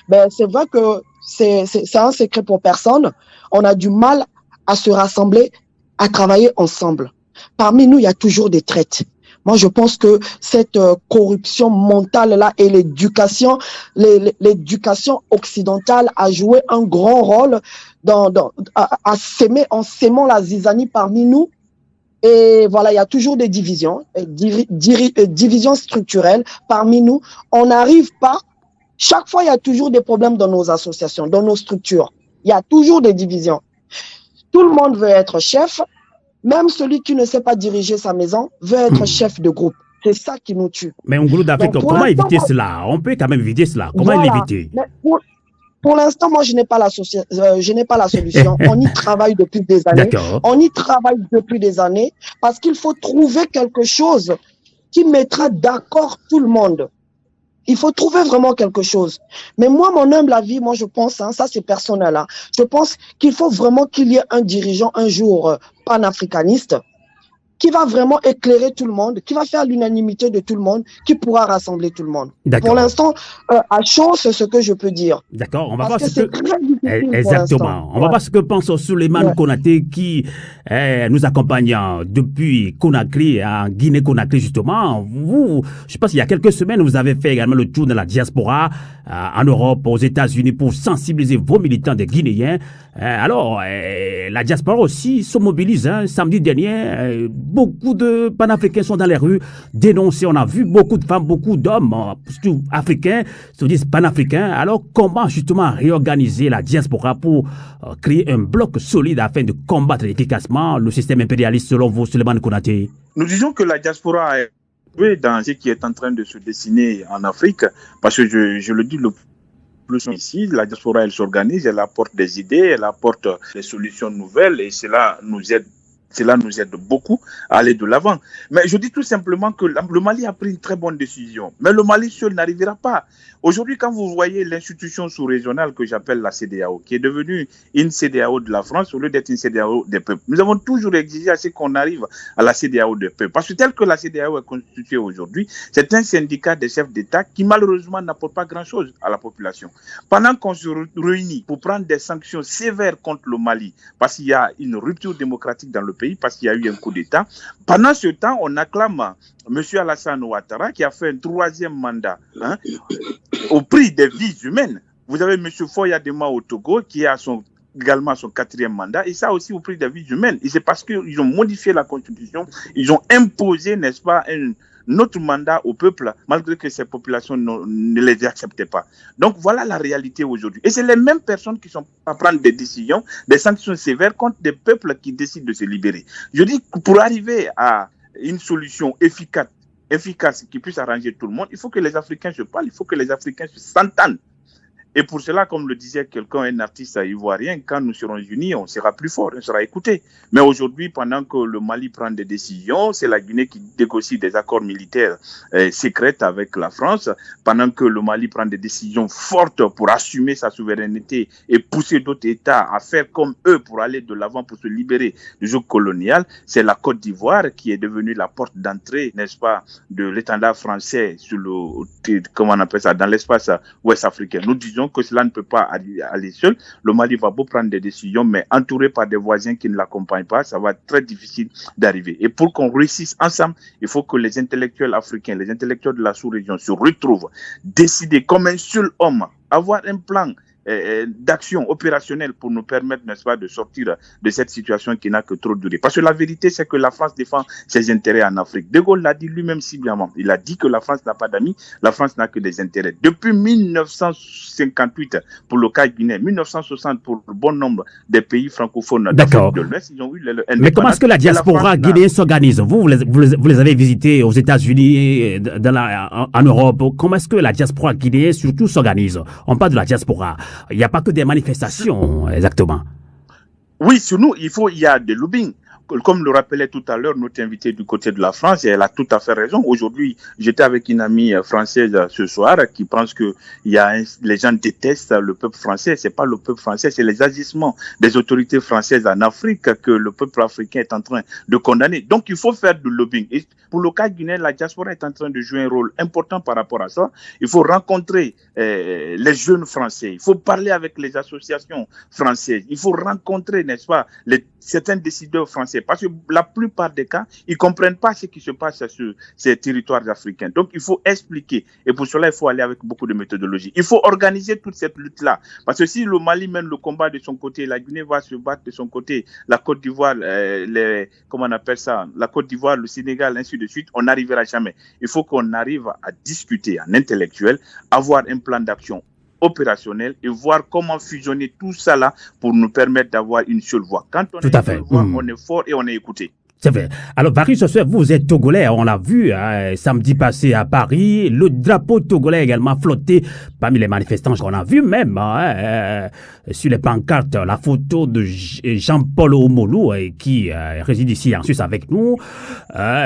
Ben c'est vrai que c'est un secret pour personne. On a du mal à se rassembler, à travailler ensemble. Parmi nous, il y a toujours des traites. Moi, je pense que cette corruption mentale-là et l'éducation occidentale a joué un grand rôle en sémant la zizanie parmi nous. Et voilà, il y a toujours des divisions, divisions structurelles parmi nous. On n'arrive pas. Chaque fois, il y a toujours des problèmes dans nos associations, dans nos structures. Il y a toujours des divisions. Tout le monde veut être chef. Même celui qui ne sait pas diriger sa maison veut être chef de groupe. C'est ça qui nous tue. Mais en gros d'Afrique, comment éviter cela? On peut quand même éviter cela. Comment l'éviter? Pour l'instant, moi, je n'ai pas la solution. On y travaille depuis des années. On y travaille depuis des années parce qu'il faut trouver quelque chose qui mettra d'accord tout le monde. Il faut trouver vraiment quelque chose. Mais moi, mon humble avis, moi, je pense, ça c'est personnel, je pense qu'il faut vraiment qu'il y ait un dirigeant un jour panafricaniste qui va vraiment éclairer tout le monde, qui va faire l'unanimité de tout le monde, qui pourra rassembler tout le monde. Pour l'instant, à chaud, c'est ce que je peux dire. D'accord, on va voir ce que... Exactement. On va voir ce que pense Souleymane Konaté qui nous accompagne depuis Conakry, en Guinée-Conakry justement. Vous, je pense qu'il y a quelques semaines, vous avez fait également le tour de la diaspora en Europe, aux États-Unis, pour sensibiliser vos militants des Guinéens. Alors, la diaspora aussi se mobilise. Samedi dernier, beaucoup de panafricains sont dans les rues dénoncés. On a vu beaucoup de femmes, beaucoup d'hommes, surtout africains, se disent panafricains. Alors, comment justement réorganiser la diaspora pour créer un bloc solide afin de combattre efficacement le système impérialiste selon vous, Souleymane Konaté? Nous disons que la diaspora est dans ce qui est en train de se dessiner en Afrique, parce que je le dis le plus ici, la diaspora elle s'organise, elle apporte des idées, elle apporte des solutions nouvelles et cela nous aide beaucoup à aller de l'avant. Mais je dis tout simplement que le Mali a pris une très bonne décision. Mais le Mali seul n'arrivera pas. Aujourd'hui, quand vous voyez l'institution sous-régionale que j'appelle la CEDEAO, qui est devenue une CEDEAO de la France au lieu d'être une CEDEAO des peuples, nous avons toujours exigé à ce qu'on arrive à la CEDEAO des peuples. Parce que tel que la CEDEAO est constituée aujourd'hui, c'est un syndicat des chefs d'État qui malheureusement n'apporte pas grand-chose à la population. Pendant qu'on se réunit pour prendre des sanctions sévères contre le Mali, parce qu'il y a une rupture démocratique dans le pays, parce qu'il y a eu un coup d'État, pendant ce temps, on acclame M. Alassane Ouattara qui a fait un 3e mandat au prix des vies humaines. Vous avez M. Foy Adema au Togo qui a également son 4e mandat, et ça aussi au prix des vies humaines. Et c'est parce qu'ils ont modifié la Constitution, ils ont imposé, n'est-ce pas, notre mandat au peuple, malgré que ces populations ne les acceptaient pas. Donc voilà la réalité aujourd'hui. Et c'est les mêmes personnes qui sont à prendre des décisions, des sanctions sévères contre des peuples qui décident de se libérer. Je dis que pour arriver à une solution efficace qui puisse arranger tout le monde, il faut que les Africains se parlent, il faut que les Africains s'entendent. Et pour cela, comme le disait quelqu'un, un artiste ivoirien, quand nous serons unis, on sera plus fort, on sera écouté. Mais aujourd'hui, pendant que le Mali prend des décisions, c'est la Guinée qui négocie des accords militaires secrets avec la France. Pendant que le Mali prend des décisions fortes pour assumer sa souveraineté et pousser d'autres États à faire comme eux pour aller de l'avant, pour se libérer du joug colonial, c'est la Côte d'Ivoire qui est devenue la porte d'entrée, n'est-ce pas, de l'étendard français sur le, comment on appelle ça, dans l'espace ouest africain. Nous disons que cela ne peut pas aller seul. Le Mali va beau prendre des décisions, mais entouré par des voisins qui ne l'accompagnent pas, ça va être très difficile d'arriver. Et pour qu'on réussisse ensemble, il faut que les intellectuels africains, les intellectuels de la sous-région se retrouvent, décider comme un seul homme, avoir un plan d'action opérationnelle pour nous permettre, n'est-ce pas, de sortir de cette situation qui n'a que trop duré. Parce que la vérité, c'est que la France défend ses intérêts en Afrique. De Gaulle l'a dit lui-même si bien. Il a dit que la France n'a pas d'amis, la France n'a que des intérêts. Depuis 1958, pour le cas guinéen, 1960 pour le bon nombre des pays francophones d'Afrique de l'Ouest, ils ont eu l'indépendance. Mais comment est-ce que la diaspora guinéenne s'organise? Vous les avez visités aux États-Unis, en Europe. Comment est-ce que la diaspora guinéenne surtout s'organise? On parle de la diaspora. Il n'y a pas que des manifestations, exactement. Oui, sur nous, il y a des lobbying. Comme le rappelait tout à l'heure notre invité du côté de la France, et elle a tout à fait raison. Aujourd'hui, j'étais avec une amie française ce soir qui pense que les gens détestent le peuple français. C'est pas le peuple français, c'est les agissements des autorités françaises en Afrique que le peuple africain est en train de condamner. Donc, il faut faire du lobbying. Et pour le cas guinéen, la diaspora est en train de jouer un rôle important par rapport à ça. Il faut rencontrer les jeunes français. Il faut parler avec les associations françaises. Il faut rencontrer, n'est-ce pas, certains décideurs français. Parce que la plupart des cas, ils ne comprennent pas ce qui se passe sur ces territoires africains. Donc, il faut expliquer. Et pour cela, il faut aller avec beaucoup de méthodologie. Il faut organiser toute cette lutte-là. Parce que si le Mali mène le combat de son côté, la Guinée va se battre de son côté, la Côte d'Ivoire, comment on appelle ça, la Côte d'Ivoire, le Sénégal, ainsi de suite, on n'arrivera jamais. Il faut qu'on arrive à discuter en intellectuel, avoir un plan d'action opérationnel et voir comment fusionner tout ça là pour nous permettre d'avoir une seule voix. Quand on est une seule voix, on est fort et on est écouté. C'est vrai. Alors, Barry Joseph, vous êtes togolais, on l'a vu samedi passé à Paris. Le drapeau togolais également flotté parmi les manifestants qu'on a vu même sur les pancartes, la photo de Jean-Paul Omolou qui réside ici en Suisse avec nous.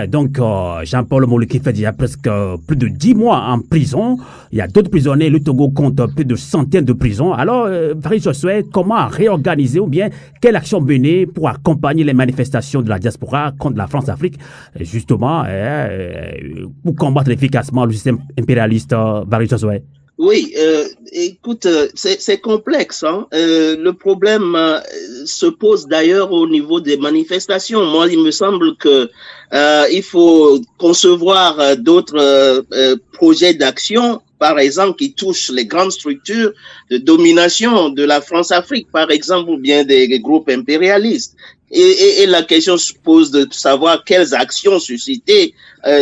Donc, Jean-Paul Omolou qui fait déjà presque plus de 10 mois en prison. Il y a d'autres prisonniers. Le Togo compte plus de centaines de prisons. Alors, Barry Joseph, comment réorganiser ou bien quelle action mener pour accompagner les manifestations de la diaspora contre la France-Afrique, justement, pour combattre efficacement le système impérialiste, Barry Joseph? Oui, écoute, c'est complexe. Hein. Le problème se pose d'ailleurs au niveau des manifestations. Moi, il me semble que il faut concevoir d'autres projets d'action, par exemple, qui touchent les grandes structures de domination de la France-Afrique, par exemple, ou bien des groupes impérialistes. Et la question se pose de savoir quelles actions susciter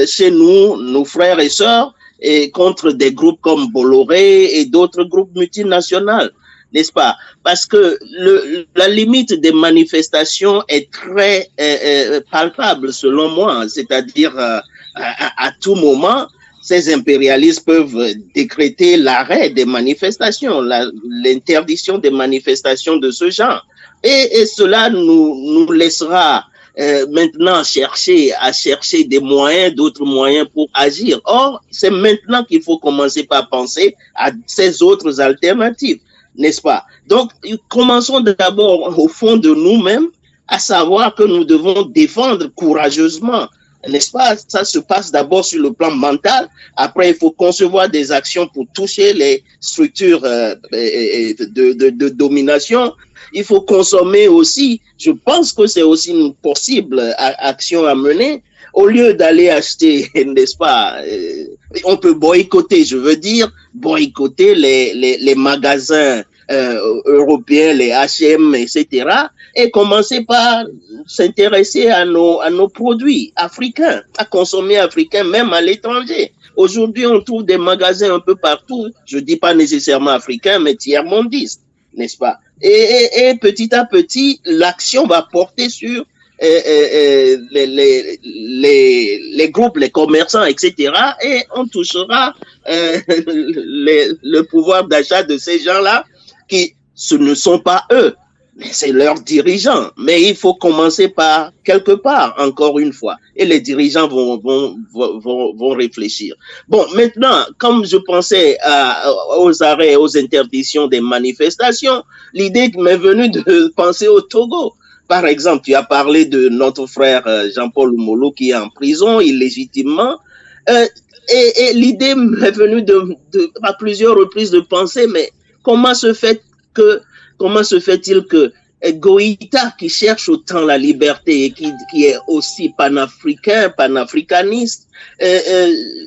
chez nous, nos frères et sœurs, et contre des groupes comme Bolloré et d'autres groupes multinationaux, n'est-ce pas? Parce que la limite des manifestations est très palpable selon moi, c'est-à-dire à tout moment, ces impérialistes peuvent décréter l'arrêt des manifestations, l'interdiction des manifestations de ce genre. Et cela nous laissera maintenant chercher des moyens, d'autres moyens pour agir. Or, c'est maintenant qu'il faut commencer par penser à ces autres alternatives, n'est-ce pas? Donc, commençons d'abord au fond de nous-mêmes, à savoir que nous devons défendre courageusement, n'est-ce pas? Ça se passe d'abord sur le plan mental. Après, il faut concevoir des actions pour toucher les structures de domination. Il faut consommer aussi. Je pense que c'est aussi une possible action à mener. Au lieu d'aller acheter, n'est-ce pas, on peut boycotter, je veux dire, boycotter les magasins européens, les H&M, etc. et commencer par s'intéresser à nos produits africains, à consommer africain, même à l'étranger. Aujourd'hui, on trouve des magasins un peu partout, je dis pas nécessairement africains, mais tiers-mondistes, n'est-ce pas? Et petit à petit, l'action va porter sur les groupes, les commerçants, etc. Et on touchera le pouvoir d'achat de ces gens-là qui ce ne sont pas eux, mais c'est leurs dirigeants. Mais il faut commencer par quelque part, encore une fois. Et les dirigeants vont réfléchir. Bon, maintenant, comme je pensais aux arrêts, aux interdictions des manifestations, l'idée m'est venue de penser au Togo. Par exemple, tu as parlé de notre frère Jean-Paul Oumolo qui est en prison illégitimement. Et l'idée m'est venue à plusieurs reprises de penser, mais comment se fait-il que Goïta, qui cherche autant la liberté et qui est aussi panafricaniste,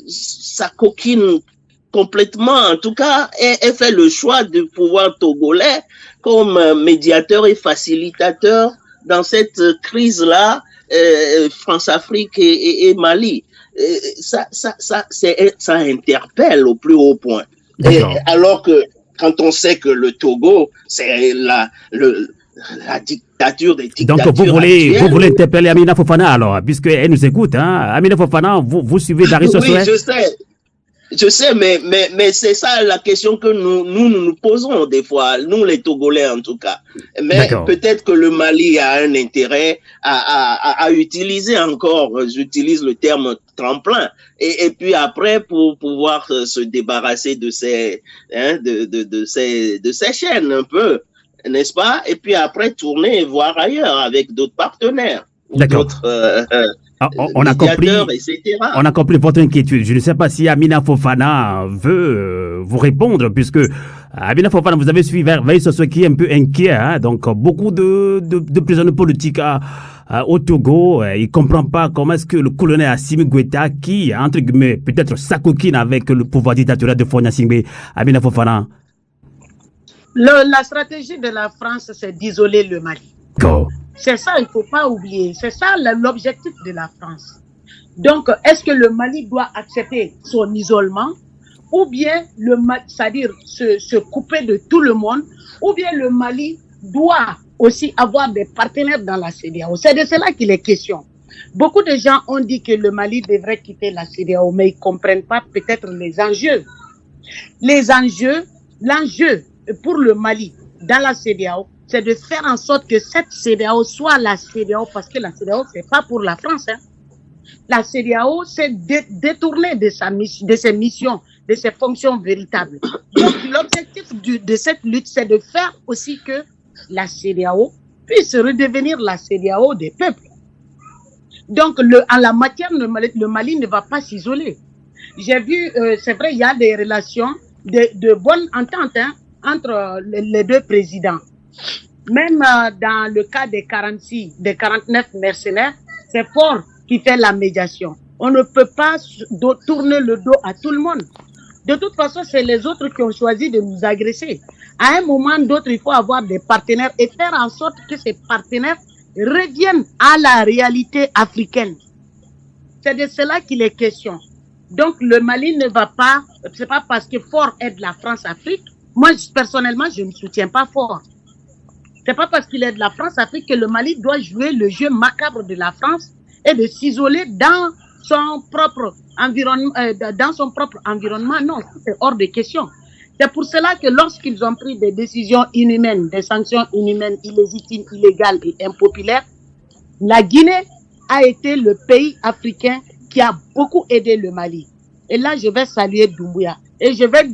ça coquine complètement, en tout cas, et fait le choix du pouvoir togolais comme médiateur et facilitateur dans cette crise-là, France-Afrique et Mali. Ça interpelle au plus haut point. Et alors que quand on sait que le Togo, c'est la dictature des dictatures. Donc vous voulez interpeller Amina Fofana alors, puisqu'elle nous écoute, hein? Amina Fofana, vous suivez Dari Sossoé? Oui, je sais, mais c'est ça la question que nous posons des fois, nous les Togolais en tout cas. Mais peut-être que le Mali a un intérêt à utiliser encore, j'utilise le terme tremplin, et puis après pour pouvoir se débarrasser de ces chaînes un peu, n'est-ce pas? Et puis après tourner et voir ailleurs avec d'autres partenaires. D'autres on a compris votre inquiétude. Je ne sais pas si Amina Fofana veut vous répondre, puisque Amina Fofana, vous avez suivi Veille sur ce qui est un peu inquiet, hein? Donc beaucoup de prisonniers politiques au Togo. Il ne comprend pas comment est-ce que le colonel Assimi Goïta, qui entre guillemets peut-être s'acoquine avec le pouvoir dictatorial de Faure Gnassingbé. Amina Fofana. La stratégie de la France, c'est d'isoler le Mali. C'est ça, il ne faut pas oublier. C'est ça l'objectif de la France. Donc, est-ce que le Mali doit accepter son isolement, ou bien c'est-à-dire se couper de tout le monde, ou bien le Mali doit aussi avoir des partenaires dans la CEDEAO? C'est de cela qu'il est question. Beaucoup de gens ont dit que le Mali devrait quitter la CEDEAO, mais ils ne comprennent pas peut-être les enjeux. L'enjeu pour le Mali dans la CEDEAO, c'est de faire en sorte que cette CEDEAO soit la CEDEAO, parce que la CEDEAO, c'est pas pour la France, hein. La CEDEAO, c'est détourner de ses missions, de ses fonctions véritables. Donc, l'objectif de cette lutte, c'est de faire aussi que la CEDEAO puisse redevenir la CEDEAO des peuples. Donc, en la matière, le Mali ne va pas s'isoler. J'ai vu, c'est vrai, il y a des relations de bonne entente, hein, entre les deux présidents. Même dans le cas des 49 mercenaires, c'est Faure qui fait la médiation. On ne peut pas tourner le dos à tout le monde. De toute façon, c'est les autres qui ont choisi de nous agresser. À un moment d'autre, il faut avoir des partenaires et faire en sorte que ces partenaires reviennent à la réalité africaine. C'est de cela qu'il est question. Donc, le Mali ne va pas, c'est pas parce que Faure aide la France-Afrique. Moi, personnellement, je ne soutiens pas Faure. C'est pas parce qu'il est de la France-Afrique que le Mali doit jouer le jeu macabre de la France et de s'isoler dans son propre environnement. Non, c'est hors de question. C'est pour cela que lorsqu'ils ont pris des décisions inhumaines, des sanctions inhumaines, illégitimes, illégales et impopulaires, la Guinée a été le pays africain qui a beaucoup aidé le Mali. Et là, je vais saluer Doumbouya. Et je vais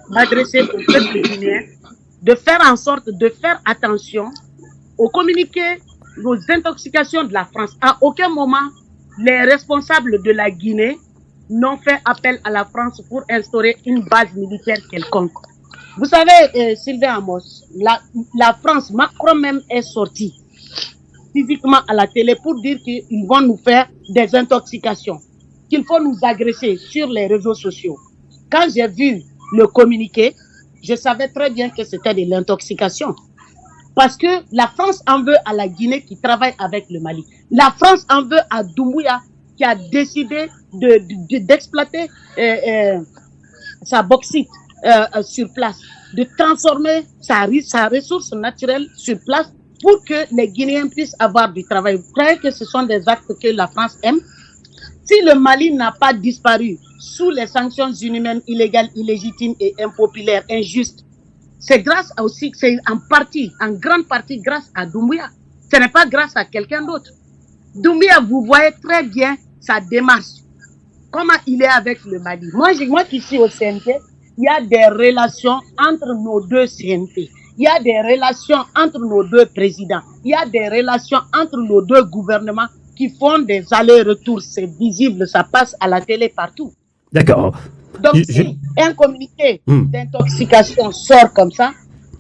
m'adresser au peuple guinéen, de faire en sorte de faire attention aux communiqués, aux intoxications de la France. À aucun moment, les responsables de la Guinée n'ont fait appel à la France pour instaurer une base militaire quelconque. Vous savez, Sylvain Amos, la France, Macron même est sorti physiquement à la télé pour dire qu'ils vont nous faire des intoxications, qu'il faut nous agresser sur les réseaux sociaux. Quand j'ai vu le communiqué, je savais très bien que c'était de l'intoxication. Parce que la France en veut à la Guinée qui travaille avec le Mali. La France en veut à Doumbouya qui a décidé d'exploiter sa bauxite sur place, de transformer sa ressource naturelle sur place pour que les Guinéens puissent avoir du travail. Vous croyez que ce sont des actes que la France aime? Si le Mali n'a pas disparu sous les sanctions inhumaines, illégales, illégitimes et impopulaires, injustes, c'est grâce aussi, c'est en grande partie grâce à Doumbouya. Ce n'est pas grâce à quelqu'un d'autre. Doumbouya, vous voyez très bien sa démarche. Comment il est avec le Mali. Moi qui suis au CNP, il y a des relations entre nos deux CNP. Il y a des relations entre nos deux présidents. Il y a des relations entre nos deux gouvernements qui font des allers-retours. C'est visible, ça passe à la télé partout. D'accord. Donc, si un communiqué d'intoxication sort comme ça,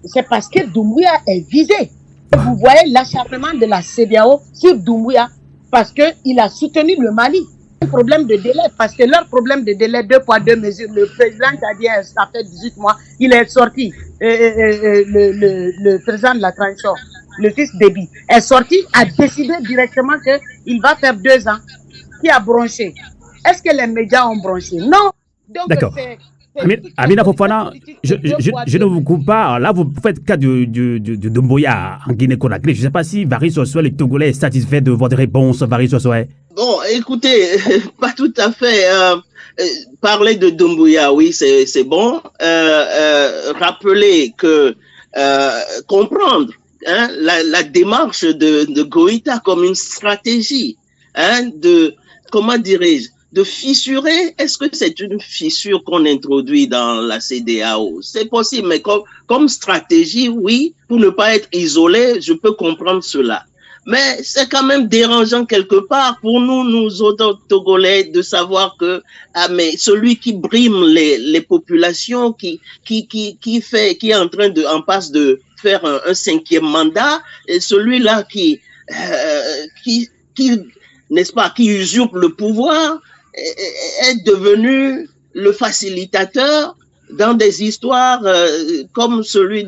c'est parce que Doumbouya est visé. Vous voyez l'acharnement de la CEDEAO sur Doumbouya parce qu'il a soutenu le Mali. Un problème de délai, parce que leur problème de délai, 2 poids 2 mesures, le président tchadien, ça fait 18 mois, il est sorti, le président de la transition, le fils Déby, est sorti, a décidé directement qu'il va faire 2 ans. Qui a bronché? Est-ce que les médias ont bronché? Non. Donc, d'accord. Amina Fofana, je ne vous coupe pas. Là, vous faites cas de Doumbouya en Guinée-Conakry. Je ne sais pas si Varis Sossoé, le Togolais, est satisfait de votre réponse, Varis Sossoé. Bon, écoutez, pas tout à fait. Parler de Doumbouya, oui, c'est bon. Rappeler que comprendre la démarche de Goïta comme une stratégie, comment dirais-je, de fissurer. Est-ce que c'est une fissure qu'on introduit dans la CEDEAO? C'est possible, mais comme stratégie, oui, pour ne pas être isolé, je peux comprendre cela. Mais c'est quand même dérangeant quelque part pour nous autres Togolais, de savoir que mais celui qui brime les populations, qui est en passe de faire un 5e mandat, et celui-là qui n'est-ce pas, qui usurpe le pouvoir, est devenu le facilitateur dans des histoires comme celle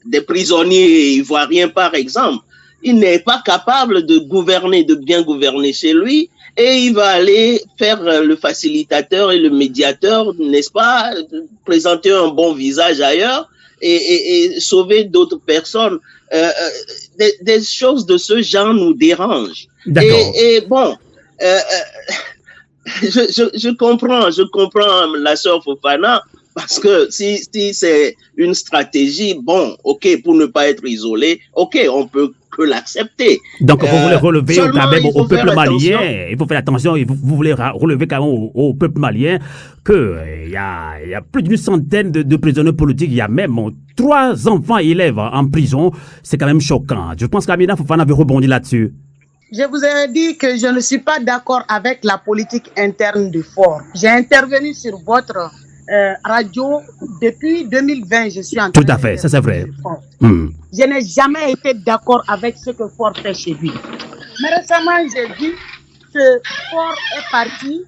des prisonniers ivoiriens, par exemple. Il n'est pas capable de bien gouverner chez lui, et il va aller faire le facilitateur et le médiateur, n'est-ce pas, présenter un bon visage ailleurs et sauver d'autres personnes. Des choses de ce genre nous dérangent. Et bon, je comprends la sœur Fofana, parce que si c'est une stratégie, bon, ok, pour ne pas être isolé, ok, on peut que l'accepter. Donc vous voulez relever quand même au peuple malien, il faut faire attention, vous voulez relever quand même au peuple malien qu'il y a plus d'une centaine de prisonniers politiques, il y a même 3 enfants élèves en prison, c'est quand même choquant. Je pense qu'Amina Fofana avait rebondi là-dessus. Je vous ai dit que je ne suis pas d'accord avec la politique interne du fort. J'ai intervenu sur votre radio depuis 2020, je suis en train. Tout à fait, ça c'est vrai. Je n'ai jamais été d'accord avec ce que Ford fait chez lui. Mais récemment, j'ai vu que Ford est parti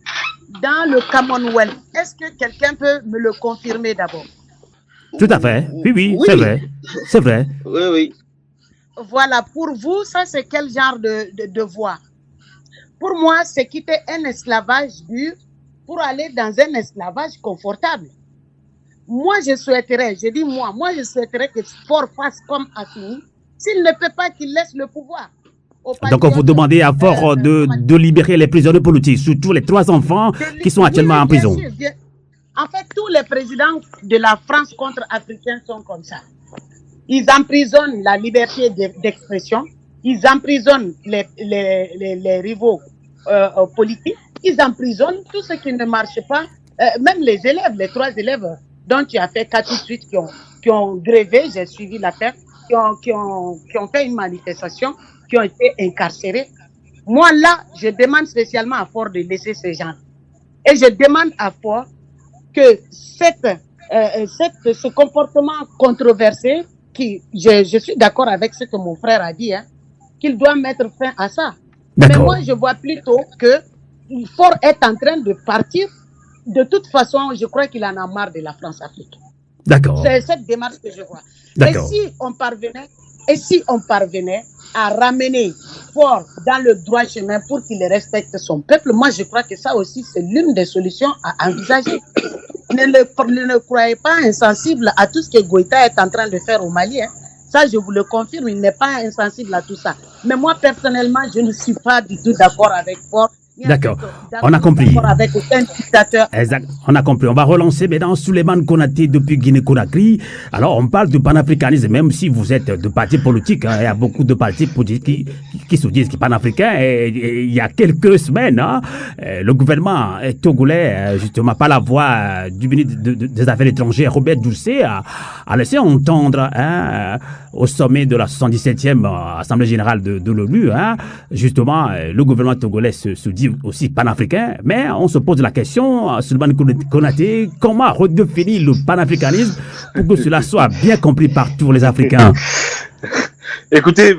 dans le Commonwealth. Est-ce que quelqu'un peut me le confirmer d'abord? Tout à fait, oui, c'est vrai. C'est vrai. Oui. Voilà, pour vous, ça c'est quel genre de voie? Pour moi, c'est quitter un esclavage dur pour aller dans un esclavage confortable. Moi, je souhaiterais que Ford fasse comme Assimi. S'il ne peut pas, qu'il laisse le pouvoir. Donc, vous demandez à Ford de libérer les prisonniers politiques, surtout les 3 enfants qui sont actuellement en prison. En fait, tous les présidents de la France contre-africaine sont comme ça. Ils emprisonnent la liberté d'expression, ils emprisonnent les rivaux politiques, ils emprisonnent tout ce qui ne marche pas, même les élèves, les 3 élèves dont tu as fait cas tout de suite, qui ont grévé, j'ai suivi l'affaire, qui ont fait une manifestation, qui ont été incarcérés. Moi là, je demande spécialement à Ford de laisser ces gens. Et je demande à Ford que ce comportement controversé, je suis d'accord avec ce que mon frère a dit, qu'il doit mettre fin à ça. Mais moi, je vois plutôt que Ford est en train de partir. De toute façon, je crois qu'il en a marre de la France-Afrique. D'accord. C'est cette démarche que je vois. Et si on parvenait à ramener Ford dans le droit chemin pour qu'il respecte son peuple, moi, je crois que ça aussi, c'est l'une des solutions à envisager. ne croyez pas insensible à tout ce que Goïta est en train de faire au Mali. Hein. Ça, je vous le confirme, il n'est pas insensible à tout ça. Mais moi, personnellement, je ne suis pas du tout d'accord avec Faure. D'accord, on a compris. Avec aucun dictateur. Exact, on a compris. On va relancer maintenant Souleymane Konaté depuis Guinée-Conakry. Alors, on parle de panafricanisme, même si vous êtes de partis politiques. Hein, il y a beaucoup de partis politiques qui se disent panafricains. Et il y a quelques semaines, hein, le gouvernement togolais, justement, par la voix du ministre des Affaires étrangères, Robert Doucet, a laissé entendre au sommet de la 77e Assemblée générale de l'ONU, hein, justement, le gouvernement togolais se dit aussi panafricain, mais on se pose la question, Souleymane Konaté, comment redéfinir le panafricanisme pour que cela soit bien compris par tous les Africains? Écoutez,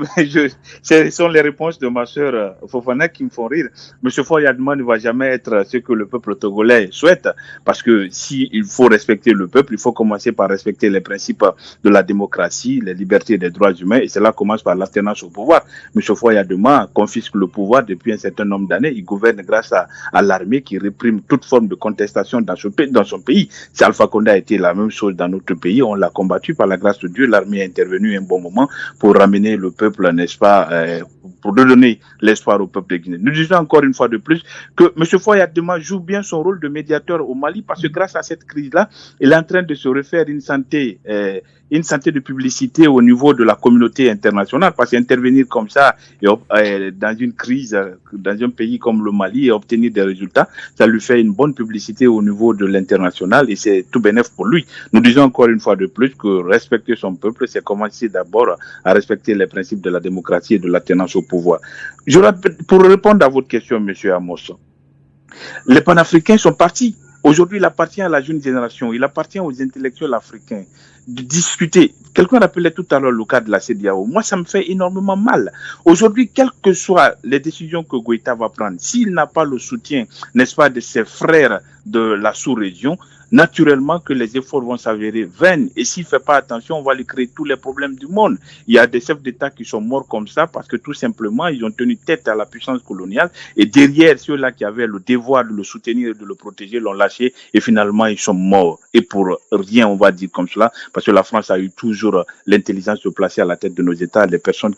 ce sont les réponses de ma sœur Fofana qui me font rire. Monsieur Faure Yadema ne va jamais être ce que le peuple togolais souhaite, parce que s'il faut respecter le peuple, il faut commencer par respecter les principes de la démocratie, les libertés et les droits humains, et cela commence par l'alternance au pouvoir. Monsieur Faure Yadema confisque le pouvoir depuis un certain nombre d'années. Il gouverne grâce à l'armée qui réprime toute forme de contestation dans son pays. Si Alpha Condé a été la même chose dans notre pays, on l'a combattu par la grâce de Dieu. L'armée est intervenue un bon moment pour ramener le peuple, n'est-ce pas, pour donner l'espoir au peuple de Guinée. Nous disons encore une fois de plus que M. Faure Yadema joue bien son rôle de médiateur au Mali, parce que grâce à cette crise-là, il est en train de se refaire une santé de publicité au niveau de la communauté internationale, parce qu'intervenir comme ça dans une crise, dans un pays comme le Mali, et obtenir des résultats, ça lui fait une bonne publicité au niveau de l'international, et c'est tout bénéf pour lui. Nous disons encore une fois de plus que respecter son peuple, c'est commencer d'abord à respecter les principes de la démocratie et de l'alternance au pouvoir. Pour répondre à votre question, monsieur Amos, les panafricains sont partis. Aujourd'hui, il appartient à la jeune génération, il appartient aux intellectuels africains de discuter. Quelqu'un rappelait tout à l'heure le cas de la CEDEAO. Moi, ça me fait énormément mal. Aujourd'hui, quelles que soient les décisions que Goïta va prendre, s'il n'a pas le soutien, n'est-ce pas, de ses frères de la sous-région, naturellement que les efforts vont s'avérer vains. Et s'il ne fait pas attention, on va lui créer tous les problèmes du monde. Il y a des chefs d'État qui sont morts comme ça parce que tout simplement, ils ont tenu tête à la puissance coloniale. Et derrière, ceux-là qui avaient le devoir de le soutenir et de le protéger l'ont lâché. Et finalement, ils sont morts. Et pour rien, on va dire comme cela, parce que la France a eu toujours l'intelligence de placer à la tête de nos États les personnes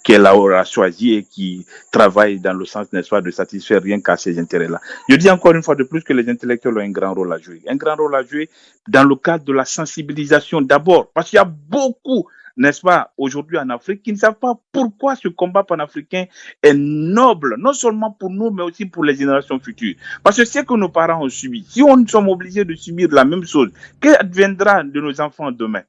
qu'elle aura choisi et qui travaillent dans le sens, n'est-ce pas, de satisfaire rien qu'à ces intérêts-là. Je dis encore une fois de plus que les intellectuels ont un grand rôle à jouer. Un grand rôle à jouer dans le cadre de la sensibilisation d'abord, parce qu'il y a beaucoup, n'est-ce pas, aujourd'hui en Afrique, qui ne savent pas pourquoi ce combat panafricain est noble, non seulement pour nous, mais aussi pour les générations futures. Parce que c'est que nos parents ont subi. Si on sommes obligés de subir la même chose, qu'adviendra de nos enfants demain?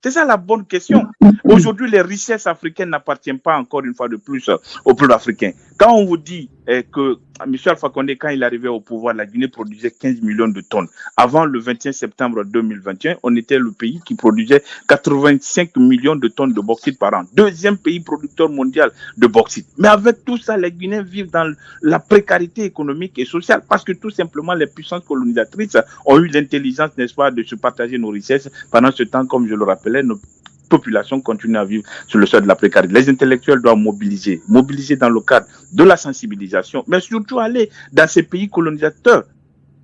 C'est ça la bonne question. Aujourd'hui, les richesses africaines n'appartiennent pas, encore une fois de plus, au peuple africain. Quand on vous dit que M. Alpha Condé, quand il arrivait au pouvoir, la Guinée produisait 15 millions de tonnes. Avant le 21 septembre 2021, on était le pays qui produisait 85 millions de tonnes de bauxite par an. Deuxième pays producteur mondial de bauxite. Mais avec tout ça, les Guinéens vivent dans la précarité économique et sociale parce que tout simplement, les puissances colonisatrices ont eu l'intelligence, n'est-ce pas, de se partager nos richesses. Pendant ce temps, comme je le rappelais, nos population continue à vivre sur le sol de la précarité. Les intellectuels doivent mobiliser dans le cadre de la sensibilisation, mais surtout aller dans ces pays colonisateurs.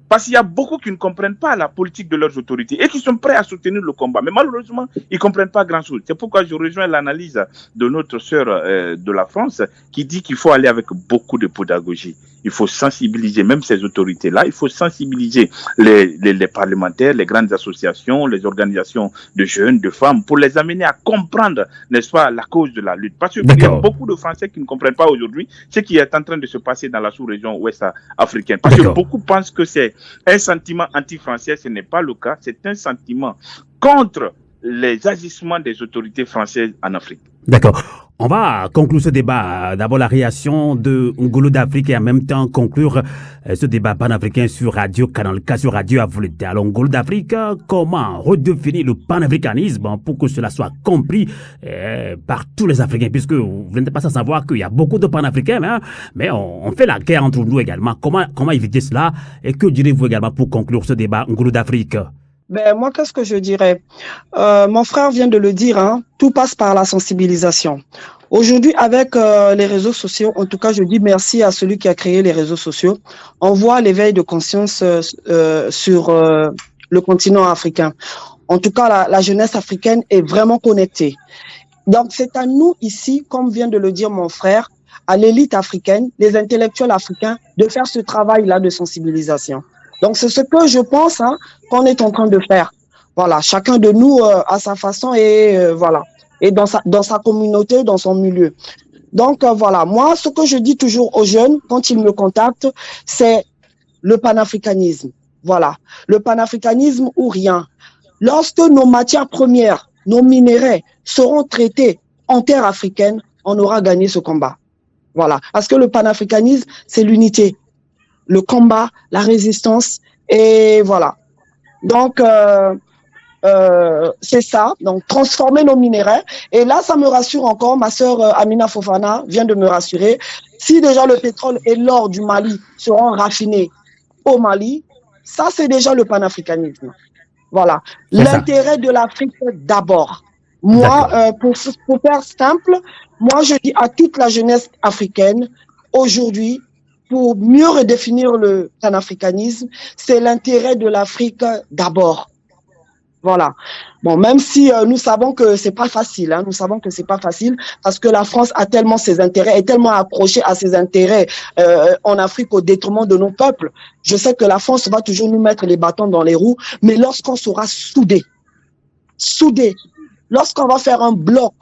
Parce qu'il y a beaucoup qui ne comprennent pas la politique de leurs autorités et qui sont prêts à soutenir le combat. Mais malheureusement, ils ne comprennent pas grand-chose. C'est pourquoi je rejoins l'analyse de notre sœur de la France qui dit qu'il faut aller avec beaucoup de pédagogie. Il faut sensibiliser même ces autorités-là. Il faut sensibiliser les parlementaires, les grandes associations, les organisations de jeunes, de femmes, pour les amener à comprendre, n'est-ce pas, la cause de la lutte. Parce qu'il y a beaucoup de Français qui ne comprennent pas aujourd'hui ce qui est en train de se passer dans la sous-région ouest africaine. Parce que beaucoup pensent que c'est un sentiment anti-français. Ce n'est pas le cas. C'est un sentiment contre les agissements des autorités françaises en Afrique. D'accord. On va conclure ce débat. D'abord, la réaction de Ngolo d'Afrique et en même temps conclure ce débat panafricain sur Radio Canal K, sur Radio Avolete. Alors, Ngolo d'Afrique, comment redéfinir le panafricanisme pour que cela soit compris par tous les Africains, puisque vous n'êtes pas sans savoir qu'il y a beaucoup de panafricains, hein, mais on fait la guerre entre nous également. Comment éviter cela? Et que direz-vous également pour conclure ce débat, Ngolo d'Afrique? Ben, moi, qu'est-ce que je dirais? Mon frère vient de le dire, hein, tout passe par la sensibilisation. Aujourd'hui, avec les réseaux sociaux, en tout cas, je dis merci à celui qui a créé les réseaux sociaux. On voit l'éveil de conscience sur le continent africain. En tout cas, la jeunesse africaine est vraiment connectée. Donc, c'est à nous ici, comme vient de le dire mon frère, à l'élite africaine, les intellectuels africains, de faire ce travail-là de sensibilisation. Donc, c'est ce que je pense qu'on est en train de faire. Voilà, chacun de nous à sa façon et voilà, et dans sa communauté, dans son milieu. Donc, voilà, moi, ce que je dis toujours aux jeunes, quand ils me contactent, c'est le panafricanisme. Voilà, le panafricanisme ou rien. Lorsque nos matières premières, nos minéraux seront traités en terre africaine, on aura gagné ce combat. Voilà, parce que le panafricanisme, c'est l'unité, le combat, la résistance, et voilà. Donc, c'est ça, donc transformer nos minéraux. Et là, ça me rassure encore, ma sœur Amina Fofana vient de me rassurer. Si déjà le pétrole et l'or du Mali seront raffinés au Mali, ça c'est déjà le panafricanisme. Voilà, l'intérêt de l'Afrique d'abord. Moi, pour faire simple, moi je dis à toute la jeunesse africaine, aujourd'hui, pour mieux redéfinir le panafricanisme, c'est l'intérêt de l'Afrique d'abord. Voilà. Bon, même si nous savons que c'est pas facile, nous savons que c'est pas facile parce que la France a tellement ses intérêts, est tellement accrochée à ses intérêts en Afrique au détriment de nos peuples. Je sais que la France va toujours nous mettre les bâtons dans les roues, mais lorsqu'on sera soudés, lorsqu'on va faire un bloc,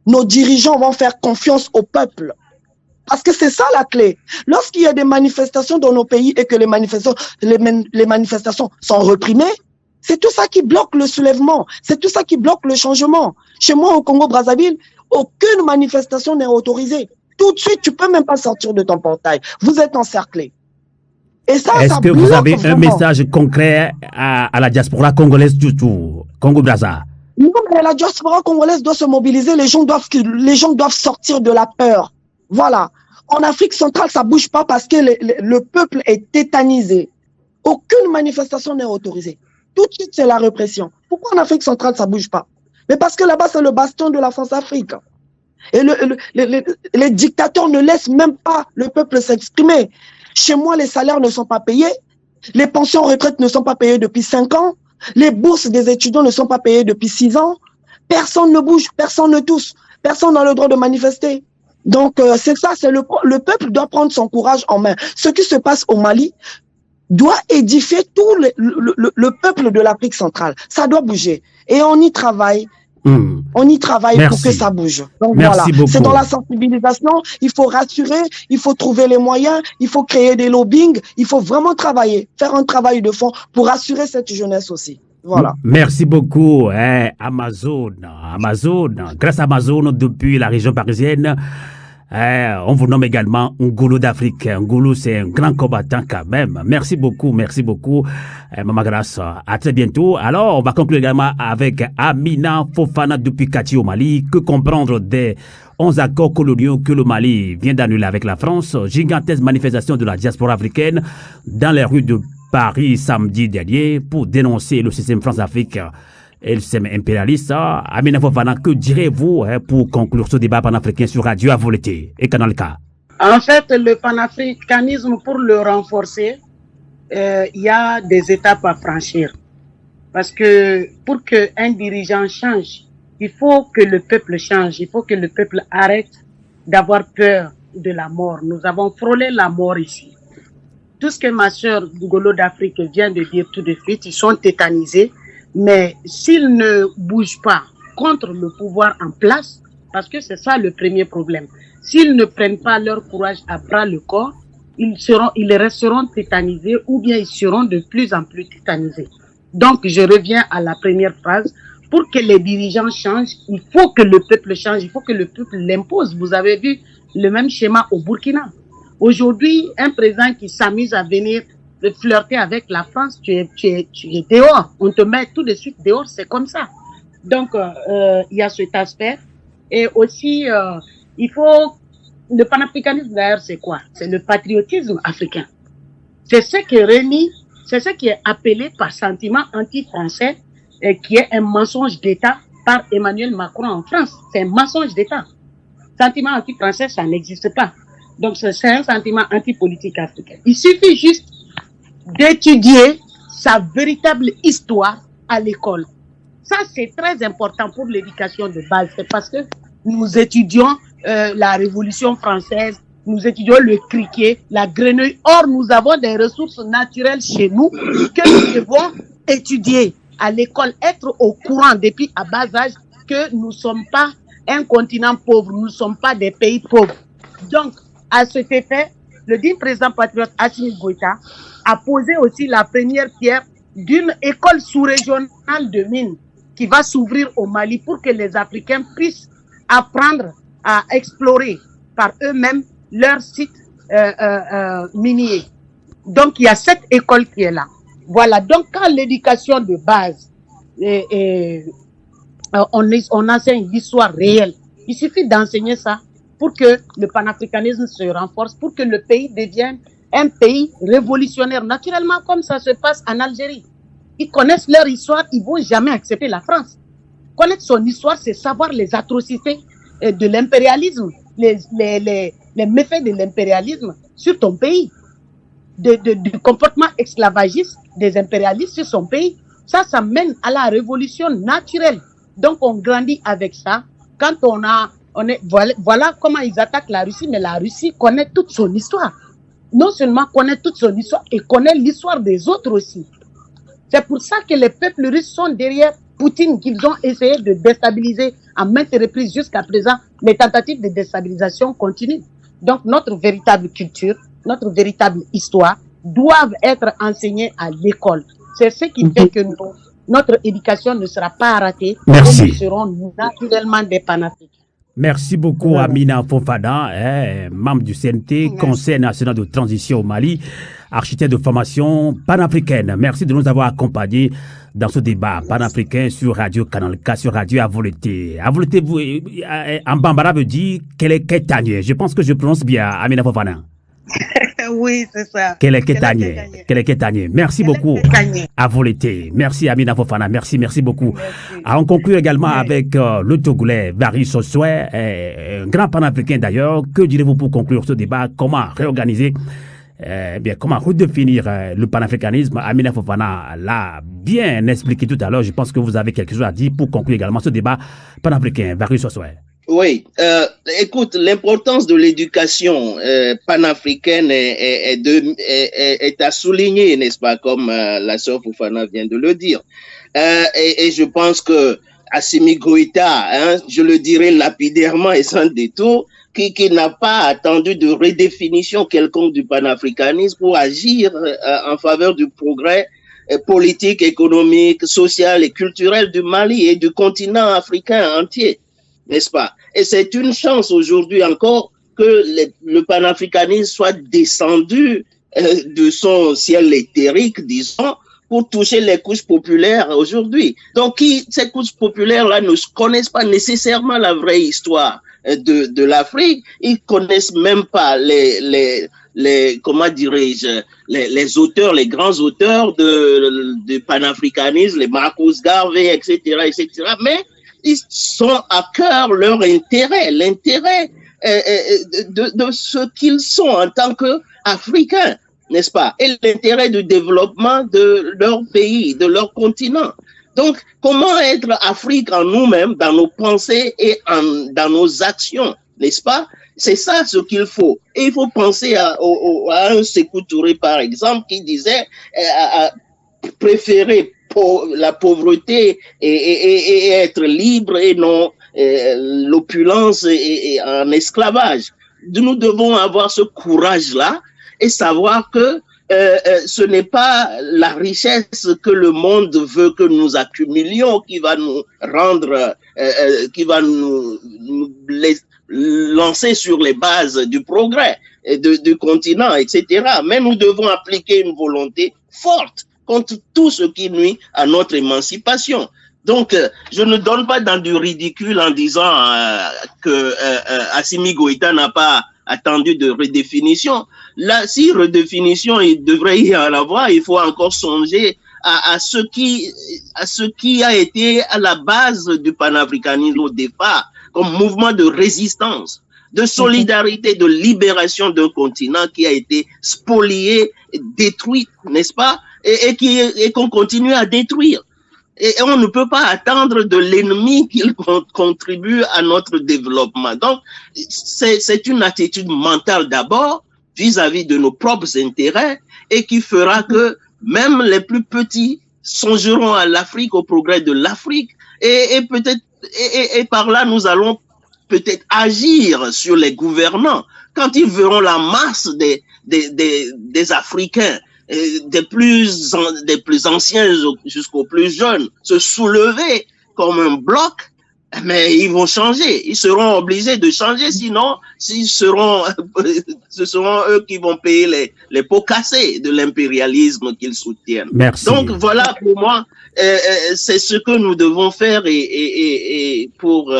nos dirigeants vont faire confiance au peuple. Parce que c'est ça la clé. Lorsqu'il y a des manifestations dans nos pays et que les manifestations sont réprimées, c'est tout ça qui bloque le soulèvement. C'est tout ça qui bloque le changement. Chez moi, au Congo-Brazzaville, aucune manifestation n'est autorisée. Tout de suite, tu peux même pas sortir de ton portail. Vous êtes encerclés. Et ça, est-ce que vous avez un message concret à la diaspora congolaise du tout, Congo-Brazza? Non, mais la diaspora congolaise doit se mobiliser. Les gens doivent sortir de la peur. Voilà. En Afrique centrale, ça bouge pas parce que le peuple est tétanisé. Aucune manifestation n'est autorisée. Tout de suite, c'est la répression. Pourquoi en Afrique centrale, ça bouge pas? Mais parce que là-bas, c'est le bastion de la France-Afrique. Et les dictateurs ne laissent même pas le peuple s'exprimer. Chez moi, les salaires ne sont pas payés. Les pensions retraites ne sont pas payées depuis 5 ans. Les bourses des étudiants ne sont pas payées depuis 6 ans. Personne ne bouge, personne ne tousse. Personne n'a le droit de manifester. Donc, c'est ça, le peuple doit prendre son courage en main. Ce qui se passe au Mali doit édifier tout le peuple de l'Afrique centrale. Ça doit bouger. Et on y travaille. On y travaille pour que ça bouge. Donc voilà, c'est dans la sensibilisation, il faut rassurer, il faut trouver les moyens, il faut créer des lobbying, il faut vraiment travailler, faire un travail de fond pour rassurer cette jeunesse aussi. Voilà. Merci beaucoup, Amazon. Grâce à Amazon, depuis la région parisienne, on vous nomme également Ngolo d'Afrique. Ngolo, c'est un grand combattant quand même. Merci beaucoup, Maman Grâce. À très bientôt. Alors, on va conclure également avec Amina Fofana depuis Kati au Mali. Que comprendre des 11 accords coloniaux que le Mali vient d'annuler avec la France? Gigantesque manifestation de la diaspora africaine dans les rues de Paris samedi dernier pour dénoncer le système France-Afrique et le système impérialiste. Amina Fofana, que direz-vous pour conclure ce débat panafricain sur Radio Avoleté et Canal K? En fait, le panafricanisme, pour le renforcer, il y a des étapes à franchir. Parce que pour qu'un dirigeant change, il faut que le peuple change. Il faut que le peuple arrête d'avoir peur de la mort. Nous avons frôlé la mort ici. Tout ce que ma sœur Ngolo d'Afrique vient de dire tout de suite, ils sont tétanisés. Mais s'ils ne bougent pas contre le pouvoir en place, parce que c'est ça le premier problème, s'ils ne prennent pas leur courage à bras le corps, ils resteront tétanisés ou bien ils seront de plus en plus tétanisés. Donc, je reviens à la première phrase. Pour que les dirigeants changent, il faut que le peuple change, il faut que le peuple l'impose. Vous avez vu le même schéma au Burkina. Aujourd'hui, un président qui s'amuse à venir flirter avec la France, tu es dehors. On te met tout de suite dehors, c'est comme ça. Donc, il y a cet aspect. Et aussi, il faut... Le panafricanisme, d'ailleurs, c'est quoi? C'est le patriotisme africain. C'est ce qui réunit, c'est ce qui est appelé par sentiment anti-français, et qui est un mensonge d'État par Emmanuel Macron en France. C'est un mensonge d'État. sentiment anti-français, ça n'existe pas. Donc, c'est un sentiment anti-politique africain. Il suffit juste d'étudier sa véritable histoire à l'école. Ça, c'est très important pour l'éducation de base. C'est parce que nous étudions la Révolution française, nous étudions le criquet, la grenouille. Or, nous avons des ressources naturelles chez nous que nous devons étudier à l'école, être au courant depuis à bas âge que nous ne sommes pas un continent pauvre, nous ne sommes pas des pays pauvres. Donc, à cet effet, le digne président patriote Assimi Goïta a posé aussi la première pierre d'une école sous-régionale de mines qui va s'ouvrir au Mali pour que les Africains puissent apprendre à explorer par eux-mêmes leurs sites miniers. Donc, il y a cette école qui est là. Voilà, donc quand l'éducation de base, on enseigne l'histoire réelle, il suffit d'enseigner ça pour que le panafricanisme se renforce, pour que le pays devienne un pays révolutionnaire, naturellement comme ça se passe en Algérie. Ils connaissent leur histoire, ils ne vont jamais accepter la France. Connaître son histoire, c'est savoir les atrocités de l'impérialisme, les méfaits de l'impérialisme sur ton pays, du comportement esclavagiste des impérialistes sur son pays. Ça mène à la révolution naturelle. Donc on grandit avec ça. Quand voilà comment ils attaquent la Russie, mais la Russie connaît toute son histoire. Non seulement connaît toute son histoire, et connaît l'histoire des autres aussi. C'est pour ça que les peuples russes sont derrière Poutine, qu'ils ont essayé de déstabiliser à maintes reprises jusqu'à présent. Les tentatives de déstabilisation continuent. Donc notre véritable culture, notre véritable histoire doivent être enseignées à l'école. C'est ce qui fait que notre éducation ne sera pas ratée. Merci. Nous serons naturellement des panafricains. Merci beaucoup, Amina Fofana, membre du CNT, Conseil national de transition au Mali, architecte de formation panafricaine. Merci de nous avoir accompagnés dans ce débat panafricain sur Radio Canal K, sur Radio Avolete. Avolete, en bambara veut dire qu'elle est Ketanye. Je pense que je prononce bien, Amina Fofana. Oui, c'est ça. Ketanye. Merci beaucoup à vous l'été. Merci Amina Fofana. Merci beaucoup. On conclut également avec le Togolais Vari Sossoé, un grand panafricain d'ailleurs. Que direz-vous pour conclure ce débat? Comment réorganiser, comment redéfinir le panafricanisme? Amina Fofana l'a bien expliqué tout à l'heure. Je pense que vous avez quelque chose à dire pour conclure également ce débat panafricain. Vari Sossoé. Oui, écoute, l'importance de l'éducation panafricaine est à souligner, n'est-ce pas, comme la sœur Fofana vient de le dire. Et je pense que Assimi Goïta, je le dirais lapidairement et sans détour, qui n'a pas attendu de redéfinition quelconque du panafricanisme pour agir en faveur du progrès politique, économique, social et culturel du Mali et du continent africain entier. N'est-ce pas? Et c'est une chance aujourd'hui encore que le panafricanisme soit descendu de son ciel éthérique, disons, pour toucher les couches populaires aujourd'hui. Donc, ces couches populaires-là ne connaissent pas nécessairement la vraie histoire de l'Afrique. Ils connaissent même pas comment dirais-je, les auteurs, les grands auteurs de panafricanisme, les Marcus Garvey, etc., mais ils sont à cœur leur intérêt, l'intérêt de ce qu'ils sont en tant qu'Africains, n'est-ce pas? Et l'intérêt du développement de leur pays, de leur continent. Donc, comment être Afrique en nous-mêmes, dans nos pensées et dans nos actions, n'est-ce pas? C'est ça ce qu'il faut. Et il faut penser à un Sékou Touré, par exemple, qui disait préférer la pauvreté et être libre et non l'opulence et en esclavage. Nous devons avoir ce courage-là et savoir que ce n'est pas la richesse que le monde veut que nous accumulions qui va nous rendre, qui va nous lancer sur les bases du progrès du continent, etc. Mais nous devons appliquer une volonté forte contre tout ce qui nuit à notre émancipation. Donc, je ne donne pas dans du ridicule en disant que Assimi Goïta n'a pas attendu de redéfinition. Là, si redéfinition, il devrait y en avoir, il faut encore songer à ce qui a été à la base du panafricanisme au départ, comme mouvement de résistance. de solidarité, de libération d'un continent qui a été spolié, détruit, n'est-ce pas, et qu'on continue à détruire. Et on ne peut pas attendre de l'ennemi qu'il contribue à notre développement. Donc, c'est une attitude mentale d'abord vis-à-vis de nos propres intérêts et qui fera que même les plus petits songeront à l'Afrique, au progrès de l'Afrique et peut-être, et par là, nous allons peut-être agir sur les gouvernants. Quand ils verront la masse des Africains, des plus anciens jusqu'aux plus jeunes, se soulever comme un bloc, mais ils vont changer. Ils seront obligés de changer, sinon, ce seront eux qui vont payer les pots cassés de l'impérialisme qu'ils soutiennent. Merci. Donc voilà, pour moi, c'est ce que nous devons faire et pour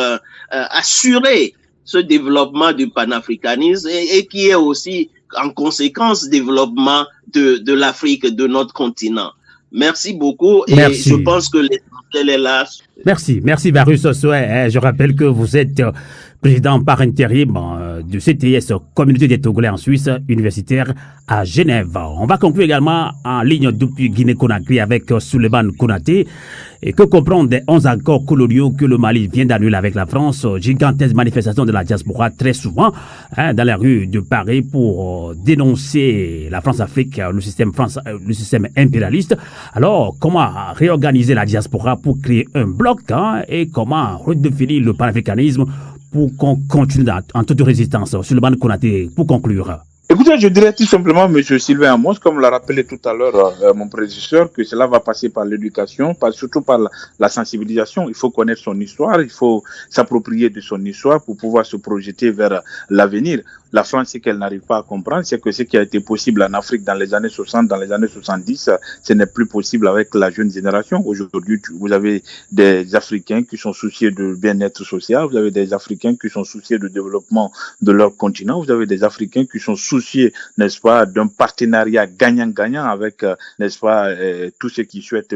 assurer ce développement du panafricanisme et qui est aussi en conséquence développement de l'Afrique, de notre continent. Merci beaucoup et Merci. je pense que l'essentiel est là. Merci Varus Osoué. Je rappelle que vous êtes président par intérim du CTS, Communauté des Togolais en Suisse, universitaire à Genève. On va conclure également en ligne depuis Guinée-Conakry avec Souleymane Konaté. Et que comprendre des 11 accords coloniaux que le Mali vient d'annuler avec la France, gigantesque manifestation de la diaspora très souvent dans les rues de Paris pour dénoncer la France-Afrique, le système impérialiste. Alors, comment réorganiser la diaspora pour créer un bloc et comment redéfinir le panafricanisme pour qu'on continue en toute résistance? Souleymane Konaté, pour conclure. Écoutez, je dirais tout simplement, M. Sylvain Amos, comme l'a rappelé tout à l'heure mon prédécesseur, que cela va passer par l'éducation, surtout par la sensibilisation. Il faut connaître son histoire, il faut s'approprier de son histoire pour pouvoir se projeter vers l'avenir. La France, ce qu'elle n'arrive pas à comprendre, c'est que ce qui a été possible en Afrique dans les années 60, dans les années 70, ce n'est plus possible avec la jeune génération. Aujourd'hui, vous avez des Africains qui sont souciés de bien-être social, vous avez des Africains qui sont souciés du développement de leur continent, vous avez des Africains qui sont souciés, n'est-ce pas, d'un partenariat gagnant-gagnant avec, n'est-ce pas, tous ceux qui souhaitent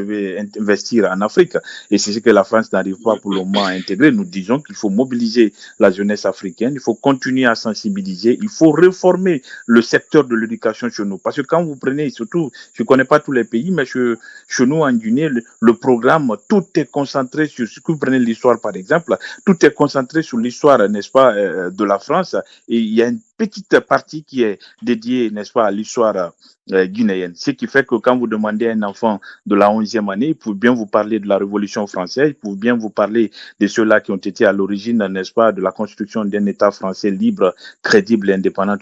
investir en Afrique. Et c'est ce que la France n'arrive pas pour le moment à intégrer. Nous disons qu'il faut mobiliser la jeunesse africaine, il faut continuer à sensibiliser, il faut réformer le secteur de l'éducation chez nous. Parce que quand vous prenez, surtout, je ne connais pas tous les pays, mais chez nous en Guinée, le programme, tout est concentré sur, si vous prenez l'histoire par exemple, tout est concentré sur l'histoire, n'est-ce pas, de la France. Et il y a une petite partie qui est dédiée, n'est-ce pas, à l'histoire guinéenne. Ce qui fait que quand vous demandez à un enfant de la 11e année, il peut bien vous parler de la Révolution française, il peut bien vous parler de ceux-là qui ont été à l'origine, n'est-ce pas, de la construction d'un État français libre, crédible et indépendant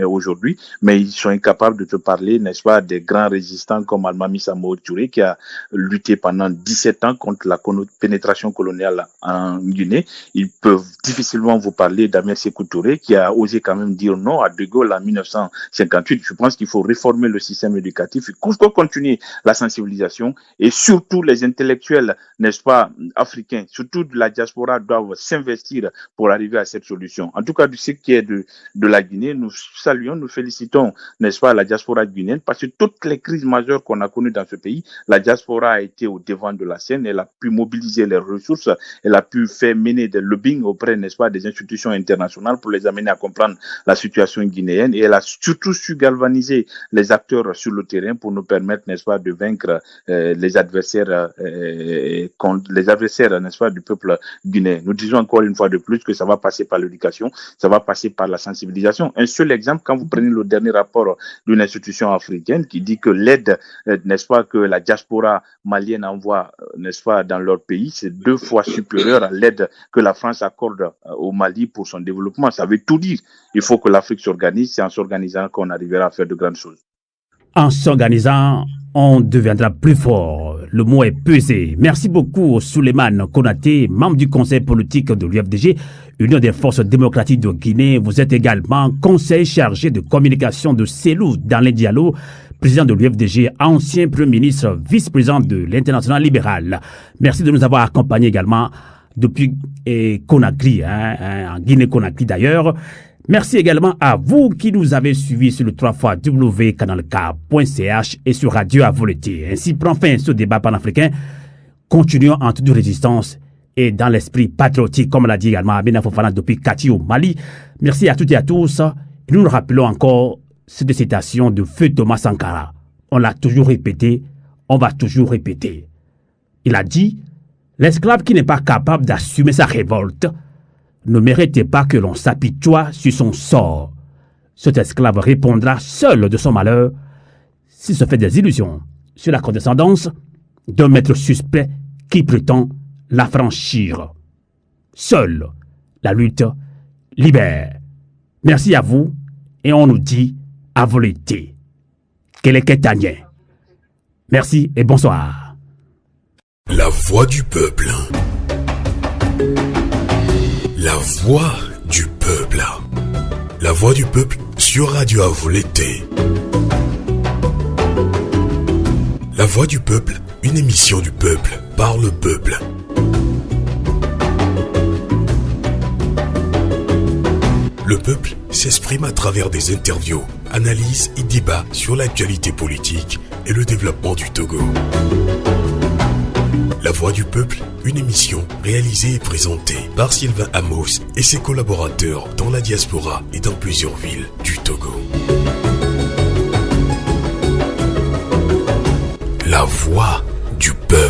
aujourd'hui, mais ils sont incapables de te parler, n'est-ce pas, des grands résistants comme Almami Samoa Touré qui a lutté pendant 17 ans contre la pénétration coloniale en Guinée. Ils peuvent difficilement vous parler d'Amir Sékou Touré qui a osé quand même dire non à De Gaulle en 1958. Je pense qu'il faut réformer le système éducatif, il faut continuer la sensibilisation et surtout les intellectuels, n'est-ce pas, africains, surtout de la diaspora, doivent s'investir pour arriver à cette solution. En tout cas, de ce qui est de la Guinée, nous saluons, nous félicitons, n'est-ce pas, la diaspora guinéenne parce que toutes les crises majeures qu'on a connues dans ce pays, la diaspora a été au devant de la scène, elle a pu mobiliser les ressources, elle a pu faire mener des lobbying auprès, n'est-ce pas, des institutions internationales pour les amener à comprendre la situation guinéenne et elle a surtout su galvaniser les acteurs sur le terrain pour nous permettre, n'est-ce pas, de vaincre les adversaires, n'est-ce pas, du peuple guinéen. Nous disons encore une fois de plus que ça va passer par l'éducation, ça va passer par la sensibilisation. Un seul exemple, quand vous prenez le dernier rapport d'une institution africaine qui dit que l'aide, n'est-ce pas, que la diaspora malienne envoie, n'est-ce pas, dans leur pays, c'est 2 fois supérieur à l'aide que la France accorde au Mali pour son développement. Ça veut tout dire. Il faut que l'Afrique s'organise, c'est en s'organisant qu'on arrivera à faire de grandes choses. En s'organisant, on deviendra plus fort. Le mot est pesé. Merci beaucoup, Souleymane Konaté, membre du conseil politique de l'UFDG, Union des forces démocratiques de Guinée. Vous êtes également conseiller chargé de communication de Cellou dans les dialogues, président de l'UFDG, ancien premier ministre, vice-président de l'International libéral. Merci de nous avoir accompagnés également depuis Conakry, en Guinée-Conakry d'ailleurs. Merci également à vous qui nous avez suivis sur le 3xcanalk.ch et sur Radio Avoleti. Ainsi prend fin ce débat panafricain. Continuons en toute résistance et dans l'esprit patriotique, comme l'a dit également Amina Fofana depuis Kati au Mali. Merci à toutes et à tous. Et nous nous rappelons encore cette citation de Feu Thomas Sankara. On l'a toujours répété, on va toujours répéter. Il a dit, l'esclave qui n'est pas capable d'assumer sa révolte ne mérite pas que l'on s'apitoie sur son sort. Cet esclave répondra seul de son malheur s'il se fait des illusions sur la condescendance d'un maître suspect qui prétend l'affranchir. Seule la lutte libère. Merci à vous et on nous dit à volonté. Keleketanien. Merci et bonsoir. La voix du peuple. La voix du peuple. La voix du peuple sur Radio Avolété. La voix du peuple, une émission du peuple, par le peuple. Le peuple s'exprime à travers des interviews, analyses et débats sur l'actualité politique et le développement du Togo. La voix du peuple, une émission réalisée et présentée par Sylvain Amos et ses collaborateurs dans la diaspora et dans plusieurs villes du Togo. La voix du peuple.